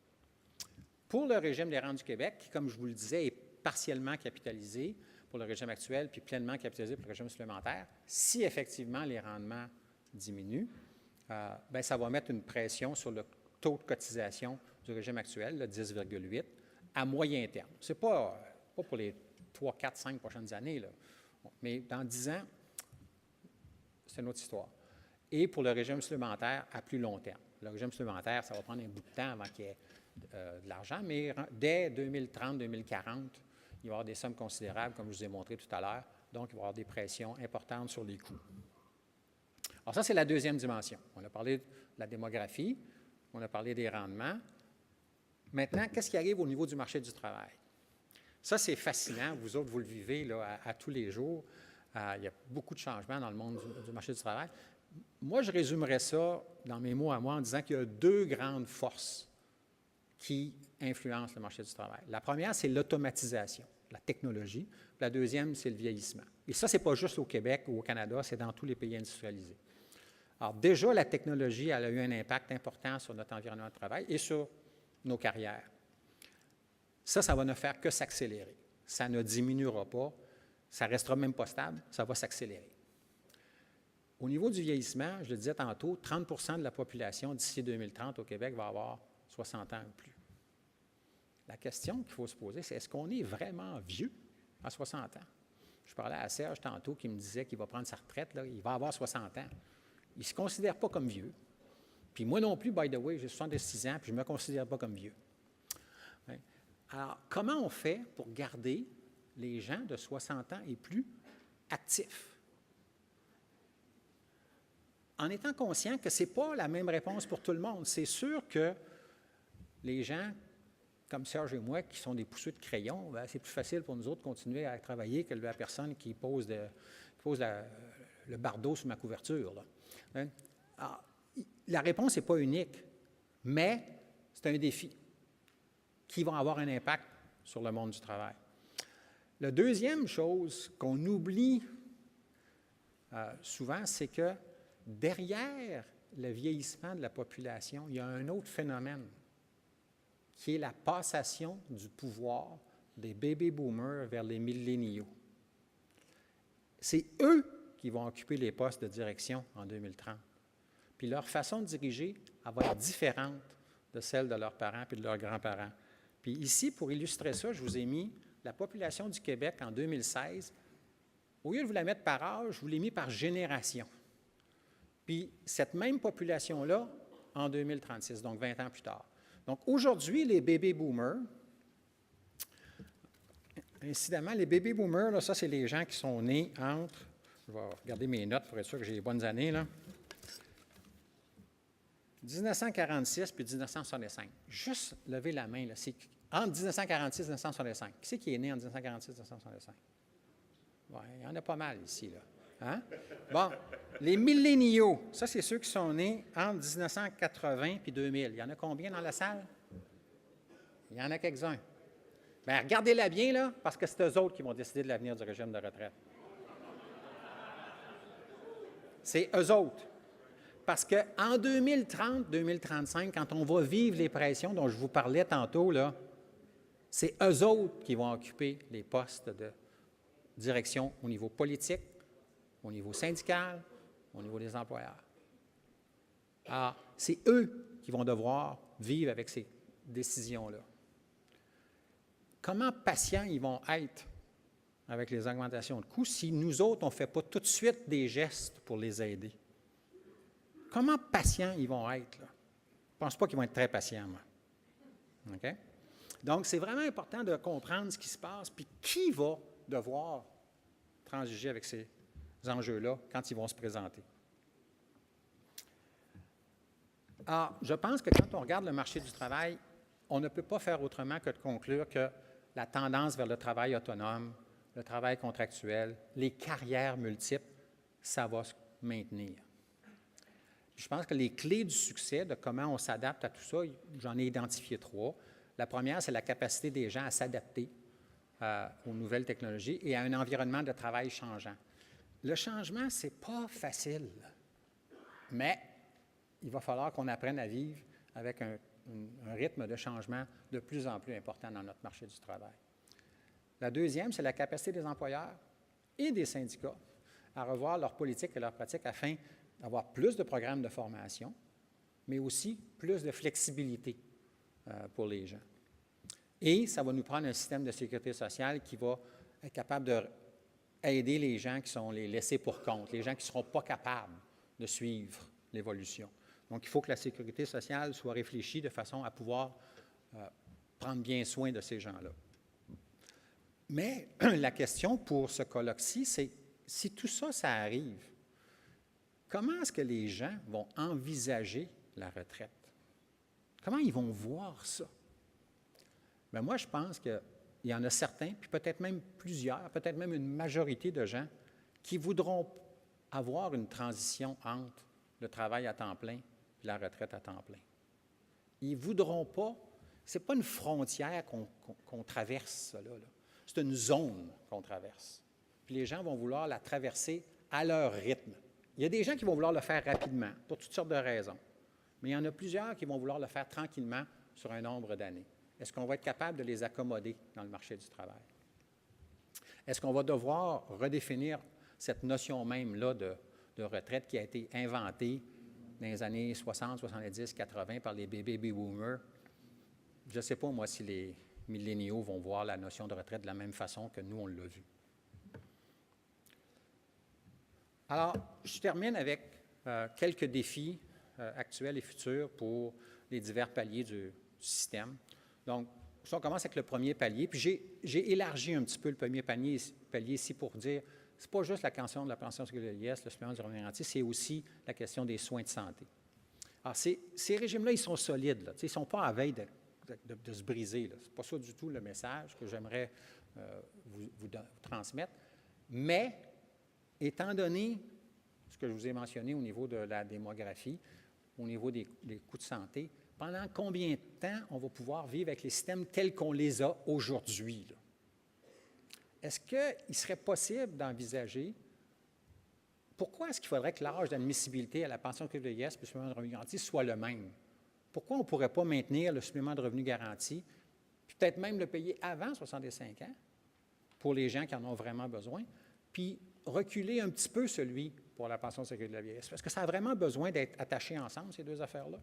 Pour le régime des rentes du Québec, qui, comme je vous le disais, est partiellement capitalisé pour le régime actuel, puis pleinement capitalisé pour le régime supplémentaire, si effectivement les rendements diminuent, bien, ça va mettre une pression sur le taux de cotisation du régime actuel, le 10,8, à moyen terme. Ce n'est pas pour les 3, 4, 5 prochaines années, là. Mais dans 10 ans, c'est une autre histoire. Et pour le régime supplémentaire à plus long terme. Le régime supplémentaire, ça va prendre un bout de temps avant qu'il y ait de l'argent, mais dès 2030, 2040, il va y avoir des sommes considérables, comme je vous ai montré tout à l'heure, donc il va y avoir des pressions importantes sur les coûts. Alors ça, c'est la deuxième dimension. On a parlé de la démographie, on a parlé des rendements. Maintenant, qu'est-ce qui arrive au niveau du marché du travail? Ça, c'est fascinant. Vous autres, vous le vivez là, à tous les jours. Il y a beaucoup de changements dans le monde du marché du travail. Moi, je résumerais ça dans mes mots à moi en disant qu'il y a deux grandes forces qui influencent le marché du travail. La première, c'est l'automatisation, la technologie. La deuxième, c'est le vieillissement. Et ça, ce n'est pas juste au Québec ou au Canada, c'est dans tous les pays industrialisés. Alors déjà, la technologie elle a eu un impact important sur notre environnement de travail et sur nos carrières. Ça va ne faire que s'accélérer. Ça ne diminuera pas, ça ne restera même pas stable, ça va s'accélérer. Au niveau du vieillissement, je le disais tantôt, 30 de la population d'ici 2030 au Québec va avoir 60 ans ou plus. La question qu'il faut se poser, c'est est-ce qu'on est vraiment vieux à 60 ans? Je parlais à Serge tantôt qui me disait qu'il va prendre sa retraite, là, il va avoir 60 ans. Il ne se considère pas comme vieux. Puis moi non plus, by the way, j'ai 66 ans, puis je ne me considère pas comme vieux. Alors, comment on fait pour garder les gens de 60 ans et plus actifs? En étant conscient que ce n'est pas la même réponse pour tout le monde. C'est sûr que les gens, comme Serge et moi, qui sont des pousseux de crayon, bien, c'est plus facile pour nous autres de continuer à travailler que la personne qui pose le bardeau sur ma couverture. Là. Alors, la réponse n'est pas unique, mais c'est un défi qui va avoir un impact sur le monde du travail. La deuxième chose qu'on oublie souvent, c'est que derrière le vieillissement de la population, il y a un autre phénomène qui est la passation du pouvoir des baby boomers vers les milléniaux. C'est eux qui vont occuper les postes de direction en 2030. Puis leur façon de diriger, elle va être différente de celle de leurs parents et de leurs grands-parents. Puis ici, pour illustrer ça, je vous ai mis la population du Québec en 2016. Au lieu de vous la mettre par âge, je vous l'ai mis par génération. Puis cette même population-là, en 2036, donc 20 ans plus tard. Donc aujourd'hui, les baby boomers, incidemment, les baby boomers, là, ça, c'est les gens qui sont nés entre, je vais regarder mes notes pour être sûr que j'ai les bonnes années, là, 1946 puis 1965. Juste lever la main, là. C'est entre 1946 et 1965. Qui c'est qui est né en 1946 et 1965? Ouais, il y en a pas mal ici, là. Hein? Bon, les milléniaux, ça, c'est ceux qui sont nés entre 1980 et 2000. Il y en a combien dans la salle? Il y en a quelques-uns. Bien, regardez-la bien, là, parce que c'est eux autres qui vont décider de l'avenir du régime de retraite. C'est eux autres. Parce qu'en 2030-2035, quand on va vivre les pressions dont je vous parlais tantôt, là, c'est eux autres qui vont occuper les postes de direction au niveau politique, au niveau syndical, au niveau des employeurs. Alors, c'est eux qui vont devoir vivre avec ces décisions-là. Comment patients ils vont être avec les augmentations de coûts si nous autres, on ne fait pas tout de suite des gestes pour les aider? Comment patients ils vont être? Là? Je ne pense pas qu'ils vont être très patients, moi. OK? Donc, c'est vraiment important de comprendre ce qui se passe, puis qui va devoir transiger avec ces enjeux-là quand ils vont se présenter. Alors, je pense que quand on regarde le marché du travail, on ne peut pas faire autrement que de conclure que la tendance vers le travail autonome, le travail contractuel, les carrières multiples, ça va se maintenir. Je pense que les clés du succès, de comment on s'adapte à tout ça, j'en ai identifié 3. La première, c'est la capacité des gens à s'adapter aux nouvelles technologies et à un environnement de travail changeant. Le changement, ce n'est pas facile, mais il va falloir qu'on apprenne à vivre avec un rythme de changement de plus en plus important dans notre marché du travail. La deuxième, c'est la capacité des employeurs et des syndicats à revoir leurs politiques et leurs pratiques afin d'avoir plus de programmes de formation, mais aussi plus de flexibilité pour les gens. Et ça va nous prendre un système de sécurité sociale qui va être capable d'aider les gens qui sont les laissés pour compte, les gens qui ne seront pas capables de suivre l'évolution. Donc, il faut que la sécurité sociale soit réfléchie de façon à pouvoir prendre bien soin de ces gens-là. Mais la question pour ce colloque-ci, c'est si tout ça, ça arrive, comment est-ce que les gens vont envisager la retraite? Comment ils vont voir ça? Bien, moi, je pense que il y en a certains, puis peut-être même plusieurs, peut-être même une majorité de gens qui voudront avoir une transition entre le travail à temps plein et la retraite à temps plein. Ils ne voudront pas, ce n'est pas une frontière qu'on traverse, ça, là. C'est une zone qu'on traverse. Puis les gens vont vouloir la traverser à leur rythme. Il y a des gens qui vont vouloir le faire rapidement, pour toutes sortes de raisons. Mais il y en a plusieurs qui vont vouloir le faire tranquillement sur un nombre d'années. Est-ce qu'on va être capable de les accommoder dans le marché du travail? Est-ce qu'on va devoir redéfinir cette notion même-là de retraite qui a été inventée dans les années 60, 70, 80 par les baby boomers? Je ne sais pas, moi, si les milléniaux vont voir la notion de retraite de la même façon que nous, on l'a vu. Alors, je termine avec quelques défis actuels et futurs pour les divers paliers du système. Donc, si on commence avec le premier palier, puis j'ai élargi un petit peu le premier palier ici pour dire, ce n'est pas juste la question de la pension de vieillesse, le supplément du revenu garanti, c'est aussi la question des soins de santé. Alors, ces régimes-là, ils sont solides, là, ils ne sont pas à veille de se briser. Ce n'est pas ça du tout le message que j'aimerais vous transmettre. Mais, étant donné ce que je vous ai mentionné au niveau de la démographie, au niveau des coûts de santé, pendant combien de temps on va pouvoir vivre avec les systèmes tels qu'on les a aujourd'hui? Est-ce qu'il serait possible d'envisager pourquoi est-ce qu'il faudrait que l'âge d'admissibilité à la pension de vieillesse et le supplément de revenu garanti soit le même? Pourquoi on ne pourrait pas maintenir le supplément de revenu garanti, puis peut-être même le payer avant 65 ans pour les gens qui en ont vraiment besoin, puis reculer un petit peu celui pour la pension de sécurité de la vieillesse? Parce que ça a vraiment besoin d'être attaché ensemble, ces deux affaires-là.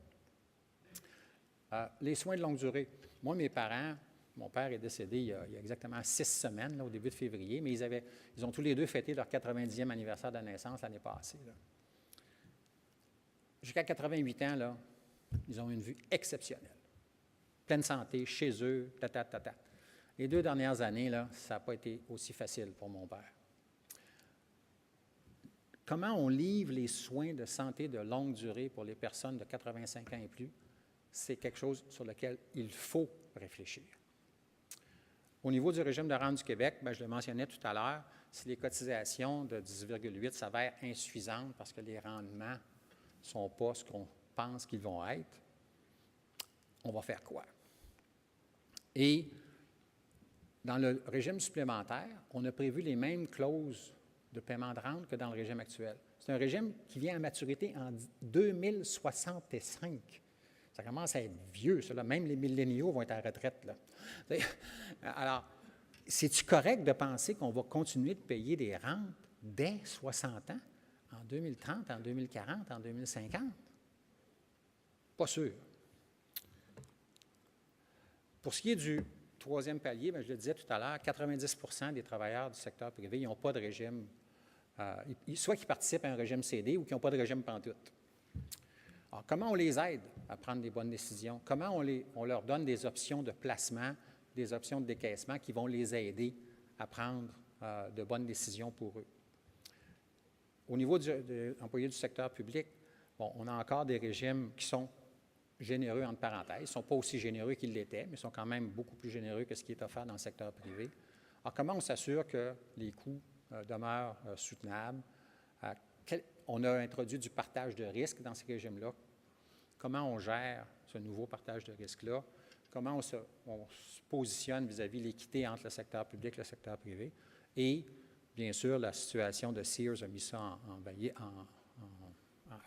Les soins de longue durée. Moi, mes parents, mon père est décédé il y a exactement 6 semaines, là, au début de février, mais ils ont tous les deux fêté leur 90e anniversaire de naissance l'année passée. Jusqu'à 88 ans, là, ils ont une vue exceptionnelle. Pleine santé, chez eux, tata. Les 2 dernières années, là, ça n'a pas été aussi facile pour mon père. Comment on livre les soins de santé de longue durée pour les personnes de 85 ans et plus? C'est quelque chose sur lequel il faut réfléchir. Au niveau du régime de rente du Québec, bien, je le mentionnais tout à l'heure, si les cotisations de 10,8 s'avèrent insuffisantes parce que les rendements ne sont pas ce qu'on pense qu'ils vont être, on va faire quoi? Et dans le régime supplémentaire, on a prévu les mêmes clauses de paiement de rente que dans le régime actuel. C'est un régime qui vient à maturité en 2065. Ça commence à être vieux, ça, là. Même les milléniaux vont être à la retraite, là. Alors, c'est-tu correct de penser qu'on va continuer de payer des rentes dès 60 ans, en 2030, en 2040, en 2050? Pas sûr. Pour ce qui est du troisième palier, bien, je le disais tout à l'heure, 90% des travailleurs du secteur privé n'ont pas de régime, soit qu'ils participent à un régime CD ou qui n'ont pas de régime pantoute. Alors, comment on les aide à prendre des bonnes décisions? Comment on leur donne des options de placement, des options de décaissement qui vont les aider à prendre de bonnes décisions pour eux? Au niveau des employés du secteur public, bon, on a encore des régimes qui sont généreux, entre parenthèses. Ils ne sont pas aussi généreux qu'ils l'étaient, mais sont quand même beaucoup plus généreux que ce qui est offert dans le secteur privé. Alors, comment on s'assure que les coûts demeurent soutenables? On a introduit du partage de risques dans ces régimes-là. Comment on gère ce nouveau partage de risques-là? Comment on se positionne vis-à-vis l'équité entre le secteur public et le secteur privé? Et, bien sûr, la situation de Sears a mis ça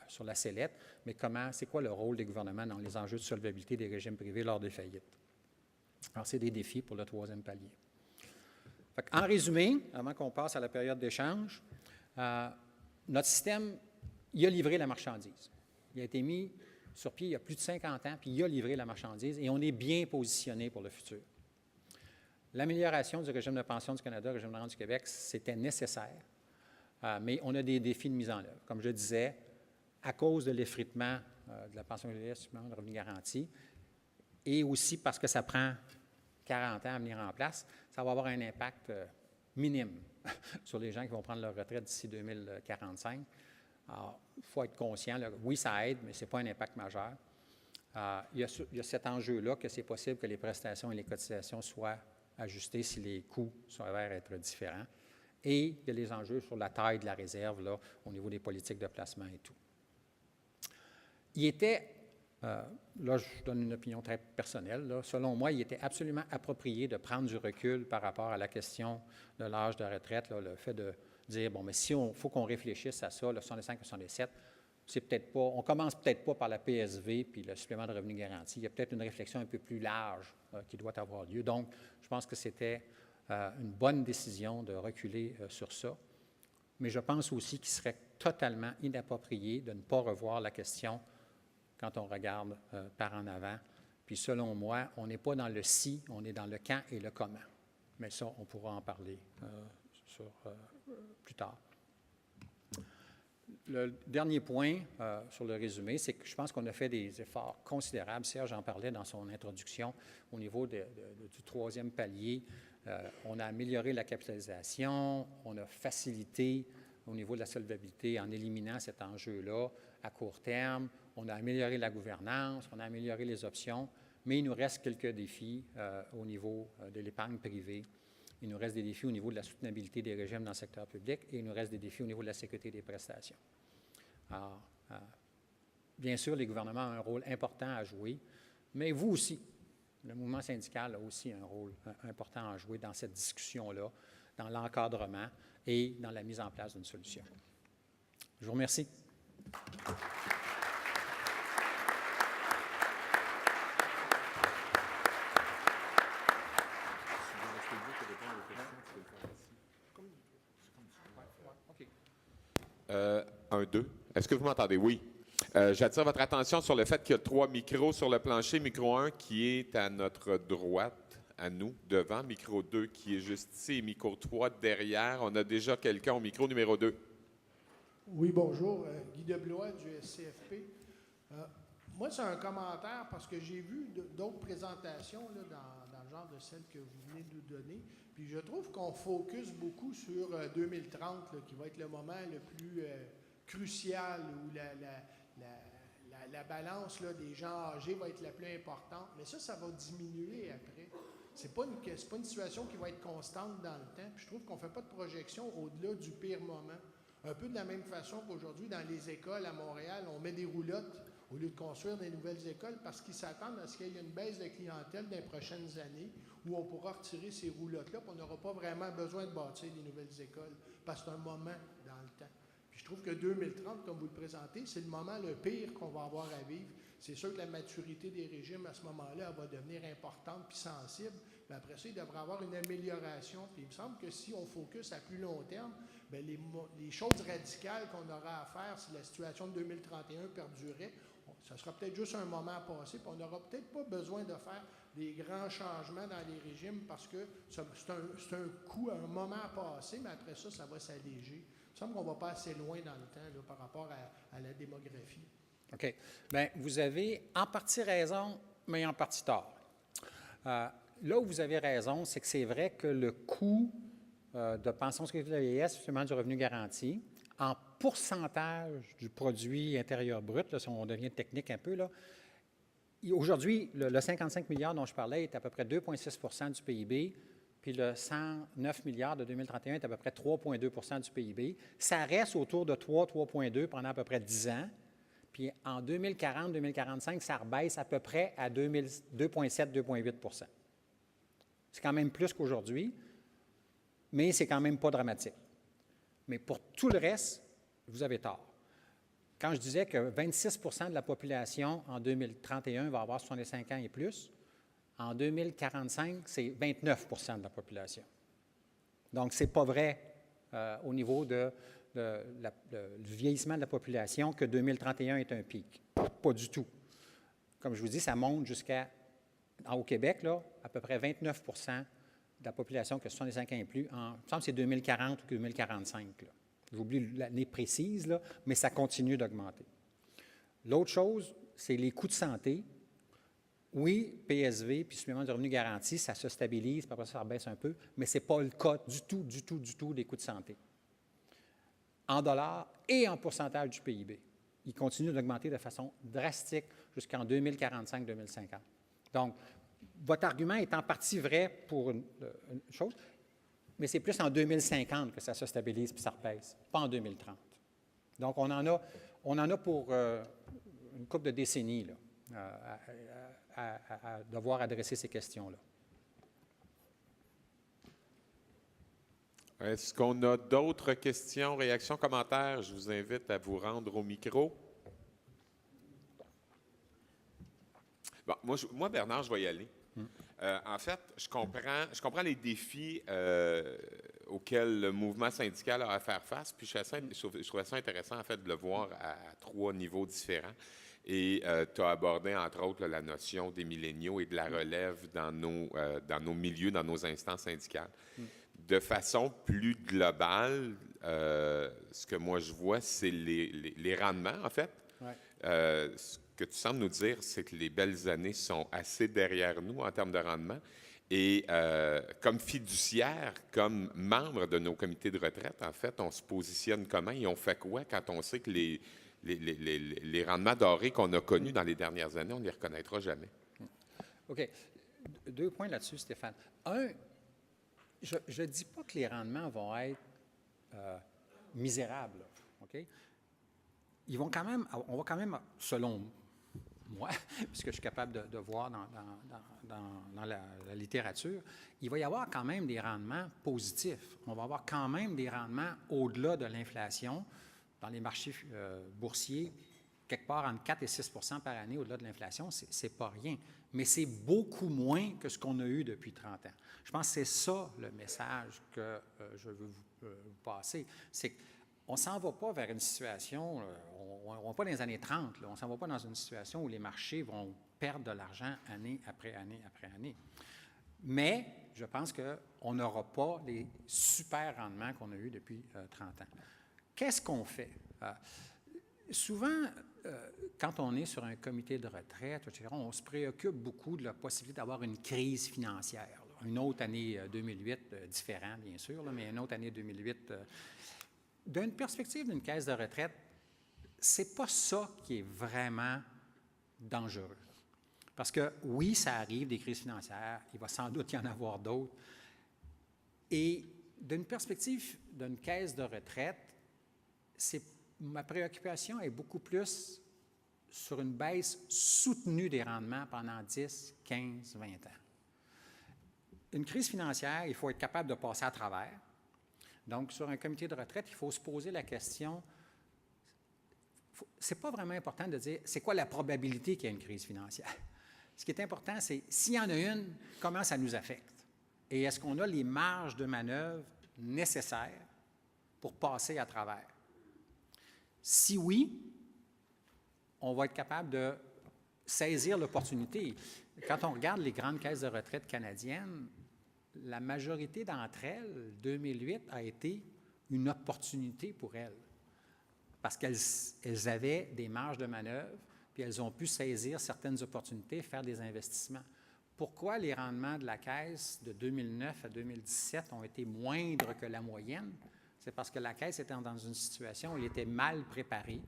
sur la sellette, mais c'est quoi le rôle des gouvernements dans les enjeux de solvabilité des régimes privés lors des faillites? Alors, c'est des défis pour le troisième palier. En résumé, avant qu'on passe à la période d'échange, notre système, il a livré la marchandise. Il a été mis sur pied il y a plus de 50 ans, puis il a livré la marchandise, et on est bien positionné pour le futur. L'amélioration du régime de pension du Canada, le régime de rente du Québec, c'était nécessaire, mais on a des défis de mise en œuvre. Comme je disais, à cause de l'effritement de la pension de vieillesse, de revenu garanti, et aussi parce que ça prend 40 ans à venir en place, ça va avoir un impact minime sur les gens qui vont prendre leur retraite d'ici 2045. Alors, il faut être conscient, là, oui, ça aide, mais ce n'est pas un impact majeur. Il y a cet enjeu-là que c'est possible que les prestations et les cotisations soient ajuster si les coûts s'avèrent être différents. Et il y a les enjeux sur la taille de la réserve là, au niveau des politiques de placement et tout. Il était, là je donne une opinion très personnelle, là, selon moi, il était absolument approprié de prendre du recul par rapport à la question de l'âge de retraite, là, le fait de dire, bon, mais si on faut qu'on réfléchisse à ça, le 65-67, c'est peut-être pas, on commence peut-être pas par la PSV puis le supplément de revenu garanti. Il y a peut-être une réflexion un peu plus large qui doit avoir lieu. Donc, je pense que c'était une bonne décision de reculer sur ça. Mais je pense aussi qu'il serait totalement inapproprié de ne pas revoir la question quand on regarde par en avant. Puis selon moi, on n'est pas dans le si, on est dans le quand et le comment. Mais ça, on pourra en parler plus tard. Le dernier point sur le résumé, c'est que je pense qu'on a fait des efforts considérables. Serge en parlait dans son introduction au niveau du troisième palier. On a amélioré la capitalisation, on a facilité au niveau de la solvabilité en éliminant cet enjeu-là à court terme. On a amélioré la gouvernance, on a amélioré les options, mais il nous reste quelques défis au niveau de l'épargne privée. Il nous reste des défis au niveau de la soutenabilité des régimes dans le secteur public et il nous reste des défis au niveau de la sécurité des prestations. Alors, bien sûr, les gouvernements ont un rôle important à jouer, mais vous aussi, le mouvement syndical a aussi un rôle important à jouer dans cette discussion-là, dans l'encadrement et dans la mise en place d'une solution. Je vous remercie. Un, deux. Est-ce que vous m'entendez? Oui. J'attire votre attention sur le fait qu'il y a 3 micros sur le plancher. Micro 1 qui est à notre droite, à nous, devant. Micro 2 qui est juste ici. Et micro 3 derrière. On a déjà quelqu'un au micro numéro 2. Oui, bonjour. Guy Deblois du SCFP. Moi, c'est un commentaire parce que j'ai vu d'autres présentations là, dans le genre de celle que vous venez de nous donner. Puis je trouve qu'on focus beaucoup sur 2030, là, qui va être le moment le plus crucial où la balance là, des gens âgés va être la plus importante. Mais ça va diminuer après. C'est pas une situation qui va être constante dans le temps. Puis je trouve qu'on ne fait pas de projection au-delà du pire moment. Un peu de la même façon qu'aujourd'hui, dans les écoles à Montréal, on met des roulottes au lieu de construire des nouvelles écoles parce qu'ils s'attendent à ce qu'il y ait une baisse de clientèle dans les prochaines années où on pourra retirer ces roulottes-là et on n'aura pas vraiment besoin de bâtir des nouvelles écoles parce que c'est un moment dans le temps. Puis je trouve que 2030, comme vous le présentez, c'est le moment le pire qu'on va avoir à vivre. C'est sûr que la maturité des régimes à ce moment-là, elle va devenir importante puis sensible, mais après ça, il devrait y avoir une amélioration. Puis il me semble que si on focus à plus long terme, bien, les choses radicales qu'on aura à faire si la situation de 2031 perdurait, ça sera peut-être juste un moment à passer, puis on n'aura peut-être pas besoin de faire des grands changements dans les régimes parce que c'est un coût, un moment à passer, mais après ça, ça va s'alléger. Il me semble qu'on ne va pas assez loin dans le temps là, par rapport à la démographie. OK. Bien, vous avez en partie raison, mais en partie tort. Là où vous avez raison, c'est que c'est vrai que le coût de pension sécurité de la vieillesse, justement du revenu garanti, en pourcentage du produit intérieur brut, là, si on devient technique un peu, là, aujourd'hui, le 55 milliards dont je parlais est à peu près 2,6 du PIB, puis le 109 milliards de 2031 est à peu près 3,2 du PIB. Ça reste autour de 3,2 pendant à peu près 10 ans. Puis en 2040-2045, ça rebaisse à peu près à 2,7-2,8 C'est quand même plus qu'aujourd'hui, mais c'est quand même pas dramatique. Mais pour tout le reste, vous avez tort. Quand je disais que 26 de la population en 2031 va avoir 65 ans et plus, en 2045, c'est 29 de la population. Donc, ce n'est pas vrai au niveau du vieillissement de la population que 2031 est un pic. Pas du tout. Comme je vous dis, ça monte au Québec, là, à peu près 29 de la population qui a 65 ans et plus. Il me semble que c'est 2040 ou 2045. J'oublie l'année précise, là, mais ça continue d'augmenter. L'autre chose, c'est les coûts de santé. Oui, PSV puis supplément de revenu garanti, ça se stabilise, puis après ça rebaisse un peu, mais ce n'est pas le cas du tout des coûts de santé. En dollars et en pourcentage du PIB. Ils continuent d'augmenter de façon drastique jusqu'en 2045-2050. Donc, votre argument est en partie vrai pour une chose, mais c'est plus en 2050 que ça se stabilise puis ça rebaisse, pas en 2030. Donc, on en a pour une couple de décennies là, à devoir adresser ces questions-là. Est-ce qu'on a d'autres questions, réactions, commentaires? Je vous invite à vous rendre au micro. Bon, moi, Bernard, je vais y aller. En fait, je comprends les défis auxquels le mouvement syndical a à faire face, puis je trouvais ça intéressant, en fait, de le voir à 3 niveaux différents. Et tu as abordé, entre autres, là, la notion des milléniaux et de la relève dans nos milieux, dans nos instances syndicales. De façon plus globale, ce que moi je vois, c'est les rendements, en fait. Ouais. Ce que tu sembles nous dire, c'est que les belles années sont assez derrière nous en termes de rendement. Et comme fiduciaire, comme membre de nos comités de retraite, en fait, on se positionne comment et on fait quoi quand on sait que les rendements dorés qu'on a connus dans les dernières années, on ne les reconnaîtra jamais? OK. 2 points là-dessus, Stéphane. Un, je ne dis pas que les rendements vont être misérables, là, OK? On va quand même, selon moi, puisque je suis capable de voir dans la littérature, il va y avoir quand même des rendements positifs. On va avoir quand même des rendements au-delà de l'inflation dans les marchés boursiers, quelque part entre 4 et 6 % par année au-delà de l'inflation, c'est pas rien. Mais c'est beaucoup moins que ce qu'on a eu depuis 30 ans. Je pense que c'est ça le message que je veux vous passer. C'est qu'on ne s'en va pas vers une situation, on ne va pas dans les années 30, là, on ne s'en va pas dans une situation où les marchés vont perdre de l'argent année après année après année. Mais je pense qu'on n'aura pas les super rendements qu'on a eus depuis 30 ans. Qu'est-ce qu'on fait? Souvent, quand on est sur un comité de retraite, etc., on se préoccupe beaucoup de la possibilité d'avoir une crise financière. Là. Une autre année 2008, différent bien sûr, là, mais une autre année 2008. D'une perspective d'une caisse de retraite, c'est pas ça qui est vraiment dangereux. Parce que oui, ça arrive, des crises financières, il va sans doute y en avoir d'autres. Et d'une perspective d'une caisse de retraite, ma préoccupation est beaucoup plus sur une baisse soutenue des rendements pendant 10, 15, 20 ans. Une crise financière, il faut être capable de passer à travers. Donc, sur un comité de retraite, il faut se poser la question, c'est pas vraiment important de dire c'est quoi la probabilité qu'il y ait une crise financière. Ce qui est important, c'est s'il y en a une, comment ça nous affecte? Et est-ce qu'on a les marges de manœuvre nécessaires pour passer à travers? Si oui, on va être capable de saisir l'opportunité. Quand on regarde les grandes caisses de retraite canadiennes, la majorité d'entre elles, 2008, a été une opportunité pour elles. Parce qu'elles avaient des marges de manœuvre, puis elles ont pu saisir certaines opportunités, faire des investissements. Pourquoi les rendements de la Caisse de 2009 à 2017 ont été moindres que la moyenne? C'est parce que la Caisse était dans une situation où elle était mal préparée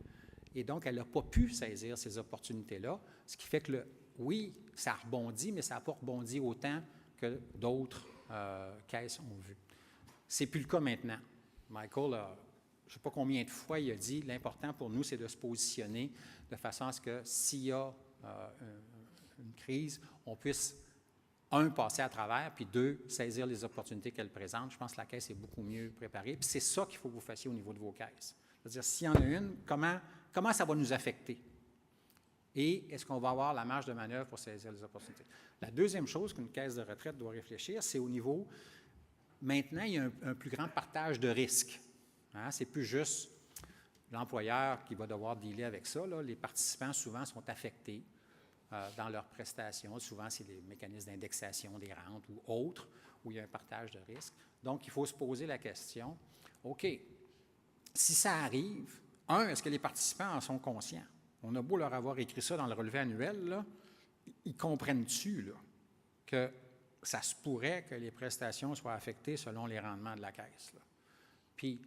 et donc elle n'a pas pu saisir ces opportunités-là, ce qui fait que, oui, ça rebondit, mais ça n'a pas rebondi autant que d'autres caisses ont vu. Ce n'est plus le cas maintenant. Michael, je ne sais pas combien de fois il a dit, l'important pour nous, c'est de se positionner de façon à ce que s'il y a une crise, on puisse, un, passer à travers, puis deux, saisir les opportunités qu'elle présente. Je pense que la Caisse est beaucoup mieux préparée. Puis c'est ça qu'il faut que vous fassiez au niveau de vos caisses. C'est-à-dire, s'il y en a une, comment ça va nous affecter? Et est-ce qu'on va avoir la marge de manœuvre pour saisir les opportunités? La deuxième chose qu'une caisse de retraite doit réfléchir, c'est au niveau, maintenant, il y a un plus grand partage de risques. Hein? C'est plus juste l'employeur qui va devoir dealer avec ça. Là. Les participants, souvent, sont affectés dans leurs prestations. Souvent, c'est des mécanismes d'indexation des rentes ou autres, où il y a un partage de risques. Donc, il faut se poser la question, OK, si ça arrive, est-ce que les participants en sont conscients? On a beau leur avoir écrit ça dans le relevé annuel, là, ils comprennent-tu là, que ça se pourrait que les prestations soient affectées selon les rendements de la Caisse? Là? Puis,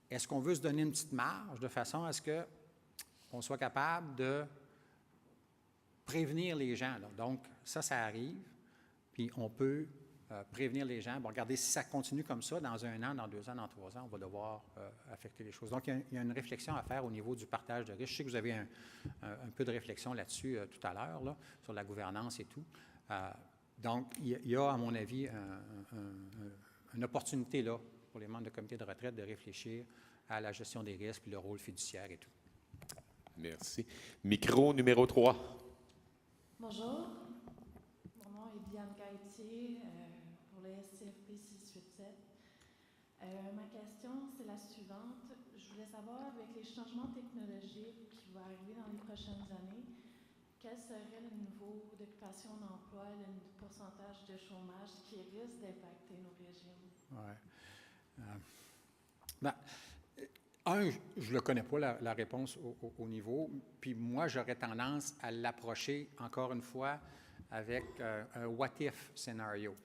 est-ce qu'on veut se donner une petite marge de façon à ce qu'on soit capable de prévenir les gens? Là? Donc, ça arrive. puis on peut prévenir les gens. Bon, regardez, si ça continue comme ça, dans 1 an, dans 2 ans, dans 3 ans, on va devoir affecter les choses. Donc, il y a une réflexion à faire au niveau du partage de risques. Je sais que vous avez un peu de réflexion là-dessus tout à l'heure, là, sur la gouvernance et tout. Donc, il y a, à mon avis, une opportunité là pour les membres de comité de retraite de réfléchir à la gestion des risques, puis le rôle fiduciaire et tout. Merci. Micro numéro 3. Bonjour, mon nom est Diane Gaëtier pour le SCFP 687. Ma question, c'est la suivante. Je voulais savoir, avec les changements technologiques qui vont arriver dans les prochaines années, quel serait le niveau d'occupation d'emploi, le pourcentage de chômage qui risque d'impacter nos régimes? Ouais. Je ne le connais pas, la réponse au niveau. Puis moi, j'aurais tendance à l'approcher, encore une fois, avec un what-if scénario,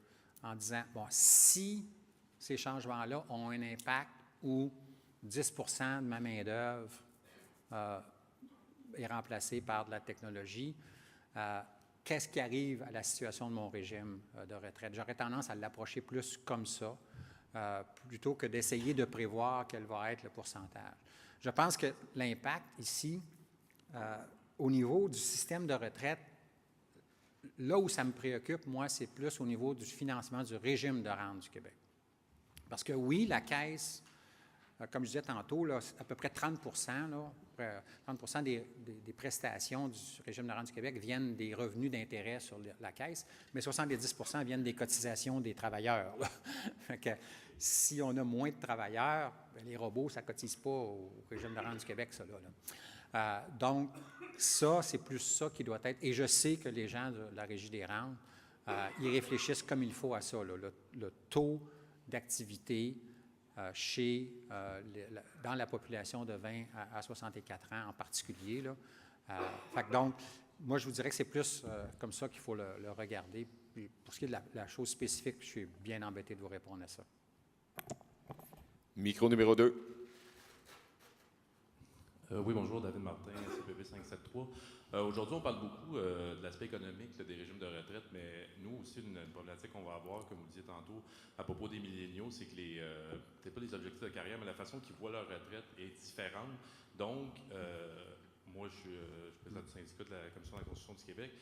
en disant, bon, si ces changements-là ont un impact où 10 de ma main-d'œuvre est remplacée par de la technologie, qu'est-ce qui arrive à la situation de mon régime de retraite? J'aurais tendance à l'approcher plus comme ça, plutôt que d'essayer de prévoir quel va être le pourcentage. Je pense que l'impact ici, au niveau du système de retraite, là où ça me préoccupe, moi, c'est plus au niveau du financement du régime de rente du Québec. Parce que oui, la Caisse, comme je disais tantôt, là, à peu près 30 là, 30 des prestations du régime de rente du Québec viennent des revenus d'intérêt sur la Caisse, mais 70 viennent des cotisations des travailleurs. Fait que, si on a moins de travailleurs, bien, les robots, ça ne cotise pas au régime de rente du Québec, ça là. Donc, ça, c'est plus ça qui doit être. Et je sais que les gens de la Régie des rentes, ils réfléchissent comme il faut à ça, là, le taux d'activité dans la population de 20 à 64 ans en particulier. Là. Fait que donc, moi, je vous dirais que c'est plus comme ça qu'il faut le regarder. Puis pour ce qui est de la chose spécifique, je suis bien embêté de vous répondre à ça. Micro numéro 2. Oui, bonjour, David Martin, CPV 573. Aujourd'hui, on parle beaucoup de l'aspect économique des régimes de retraite, mais nous aussi, une problématique qu'on va avoir, comme vous le disiez tantôt, à propos des milléniaux, c'est que peut-être pas les objectifs de carrière, mais la façon qu'ils voient leur retraite est différente. Donc, moi, je suis président du syndicat de la Commission de la Constitution du Québec.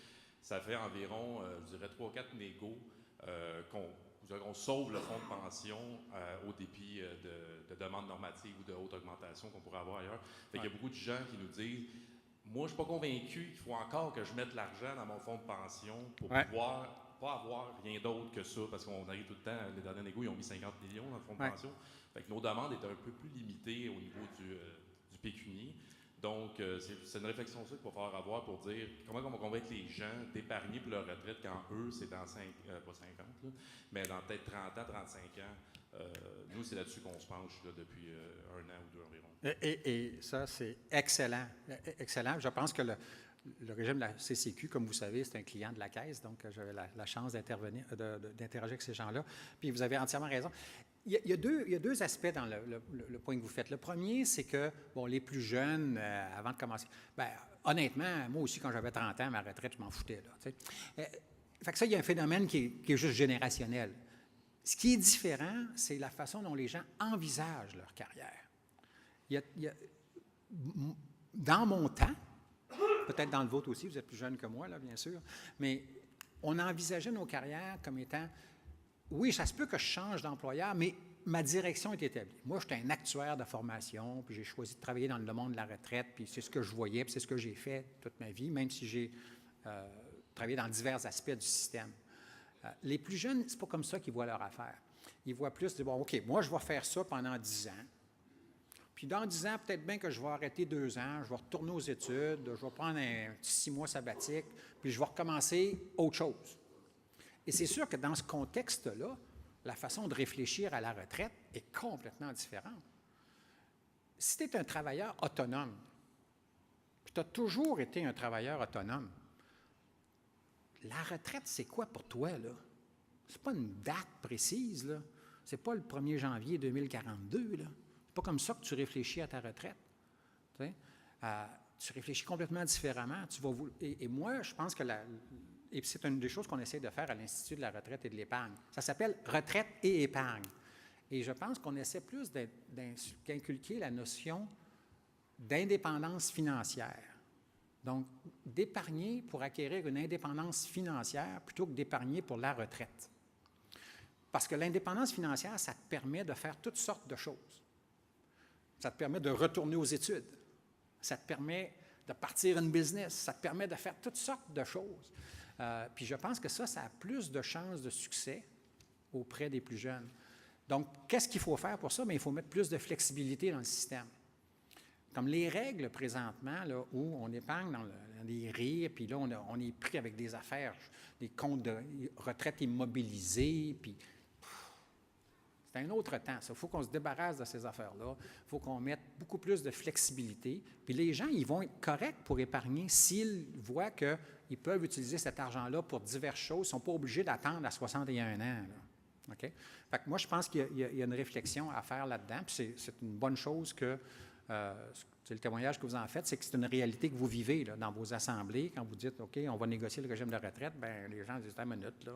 Ça fait environ, je dirais, 3-4 négos qu'on sauve le fonds de pension au dépit de demandes normatives ou de haute augmentation qu'on pourrait avoir ailleurs. Fait qu'il y a beaucoup de gens qui nous disent « Moi, je ne suis pas convaincu qu'il faut encore que je mette l'argent dans mon fonds de pension pour pouvoir pas avoir rien d'autre que ça, parce qu'on arrive tout le temps, les derniers négos, ils ont mis 50 millions dans le fonds de pension. Fait que nos demandes étaient un peu plus limitées au niveau du pécunier. Donc, c'est une réflexion aussi qu'il va falloir avoir pour dire comment on va convaincre les gens d'épargner pour leur retraite quand eux, c'est dans pas 50, là, mais dans peut-être 30 ans, 35 ans. Nous, c'est là-dessus qu'on se penche là, depuis 1 an ou 2 environ. Et ça, c'est excellent. Excellent. Je pense que le régime de la CCQ, comme vous savez, c'est un client de la Caisse, donc j'avais la chance d'intervenir, d'interagir avec ces gens-là. Puis vous avez entièrement raison. Il y a deux aspects dans le point que vous faites. Le premier, c'est que, bon, les plus jeunes, avant de commencer, bien, honnêtement, moi aussi, quand j'avais 30 ans, ma retraite, je m'en foutais, là, tu sais. Fait que ça, il y a un phénomène qui est juste générationnel. Ce qui est différent, c'est la façon dont les gens envisagent leur carrière. Dans mon temps, peut-être dans le vôtre aussi, vous êtes plus jeune que moi, là, bien sûr, mais on envisageait nos carrières comme étant, oui, ça se peut que je change d'employeur, mais ma direction est établie. Moi, j'étais un actuaire de formation, puis j'ai choisi de travailler dans le monde de la retraite, puis c'est ce que je voyais, puis c'est ce que j'ai fait toute ma vie, même si j'ai travaillé dans divers aspects du système. Les plus jeunes, c'est pas comme ça qu'ils voient leur affaire. Ils voient plus, bon, OK, moi, je vais faire ça pendant 10 ans. Puis dans 10 ans, peut-être bien que je vais arrêter 2 ans, je vais retourner aux études, je vais prendre un petit 6 mois sabbatique, puis je vais recommencer autre chose. Et c'est sûr que dans ce contexte-là, la façon de réfléchir à la retraite est complètement différente. Si tu es un travailleur autonome, puis tu as toujours été un travailleur autonome, la retraite, c'est quoi pour toi, là? C'est pas une date précise, là. C'est pas le 1er janvier 2042, là. C'est pas comme ça que tu réfléchis à ta retraite. Tu réfléchis complètement différemment. Et moi, je pense que et puis c'est une des choses qu'on essaie de faire à l'Institut de la retraite et de l'épargne. Ça s'appelle retraite et épargne. Et je pense qu'on essaie plus d'inculquer la notion d'indépendance financière. Donc, d'épargner pour acquérir une indépendance financière plutôt que d'épargner pour la retraite. Parce que l'indépendance financière, ça te permet de faire toutes sortes de choses. Ça te permet de retourner aux études. Ça te permet de partir une business. Ça te permet de faire toutes sortes de choses. Puis je pense que ça a plus de chances de succès auprès des plus jeunes. Donc, qu'est-ce qu'il faut faire pour ça? Bien, il faut mettre plus de flexibilité dans le système. Comme les règles présentement, là, où on épargne dans des RIR, puis là, on est pris avec des affaires, des comptes de retraite immobilisés, puis c'est un autre temps. Il faut qu'on se débarrasse de ces affaires-là. Il faut qu'on mette beaucoup plus de flexibilité. Puis les gens, ils vont être corrects pour épargner s'ils voient qu'ils peuvent utiliser cet argent-là pour diverses choses. Ils ne sont pas obligés d'attendre à 61 ans. Là. OK? Fait que moi, je pense qu'il y a une réflexion à faire là-dedans. Puis c'est une bonne chose que... c'est le témoignage que vous en faites, c'est que c'est une réalité que vous vivez là, dans vos assemblées. Quand vous dites, OK, on va négocier le régime de retraite, bien, les gens disent, « une minute, là,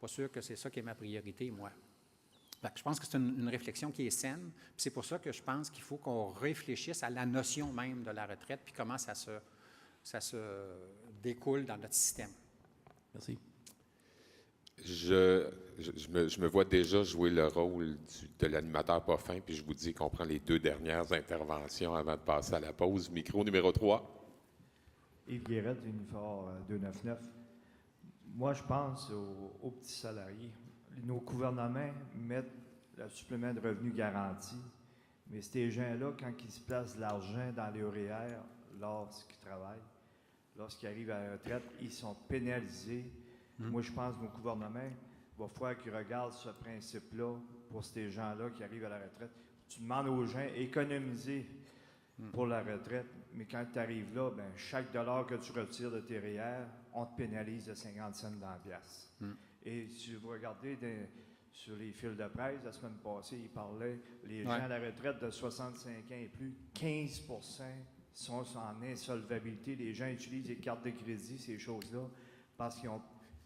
pas sûr que c'est ça qui est ma priorité, moi. » Je pense que c'est une réflexion qui est saine. C'est pour ça que je pense qu'il faut qu'on réfléchisse à la notion même de la retraite puis comment ça se découle dans notre système. Merci. Je me vois déjà jouer le rôle de l'animateur pas fin, puis je vous dis qu'on prend les 2 dernières interventions avant de passer à la pause. Micro numéro 3. Yves Guérette, Unifor 299. Moi, je pense aux petits salariés. Nos gouvernements mettent le supplément de revenu garanti, mais ces gens-là, quand ils se placent de l'argent dans les REER lorsqu'ils travaillent, lorsqu'ils arrivent à la retraite, ils sont pénalisés. Moi, je pense que nos gouvernements va falloir qu'ils regardent ce principe-là pour ces gens-là qui arrivent à la retraite. Tu demandes aux gens d'économiser pour la retraite, mais quand tu arrives là, bien, chaque dollar que tu retires de tes REER, on te pénalise de 50 cents dans la pièce. Et si vous regardez sur les fils de presse, la semaine passée, ils parlaient, les gens à la retraite de 65 ans et plus, 15 sont en insolvabilité. Les gens utilisent les cartes de crédit, ces choses-là, parce qu'ils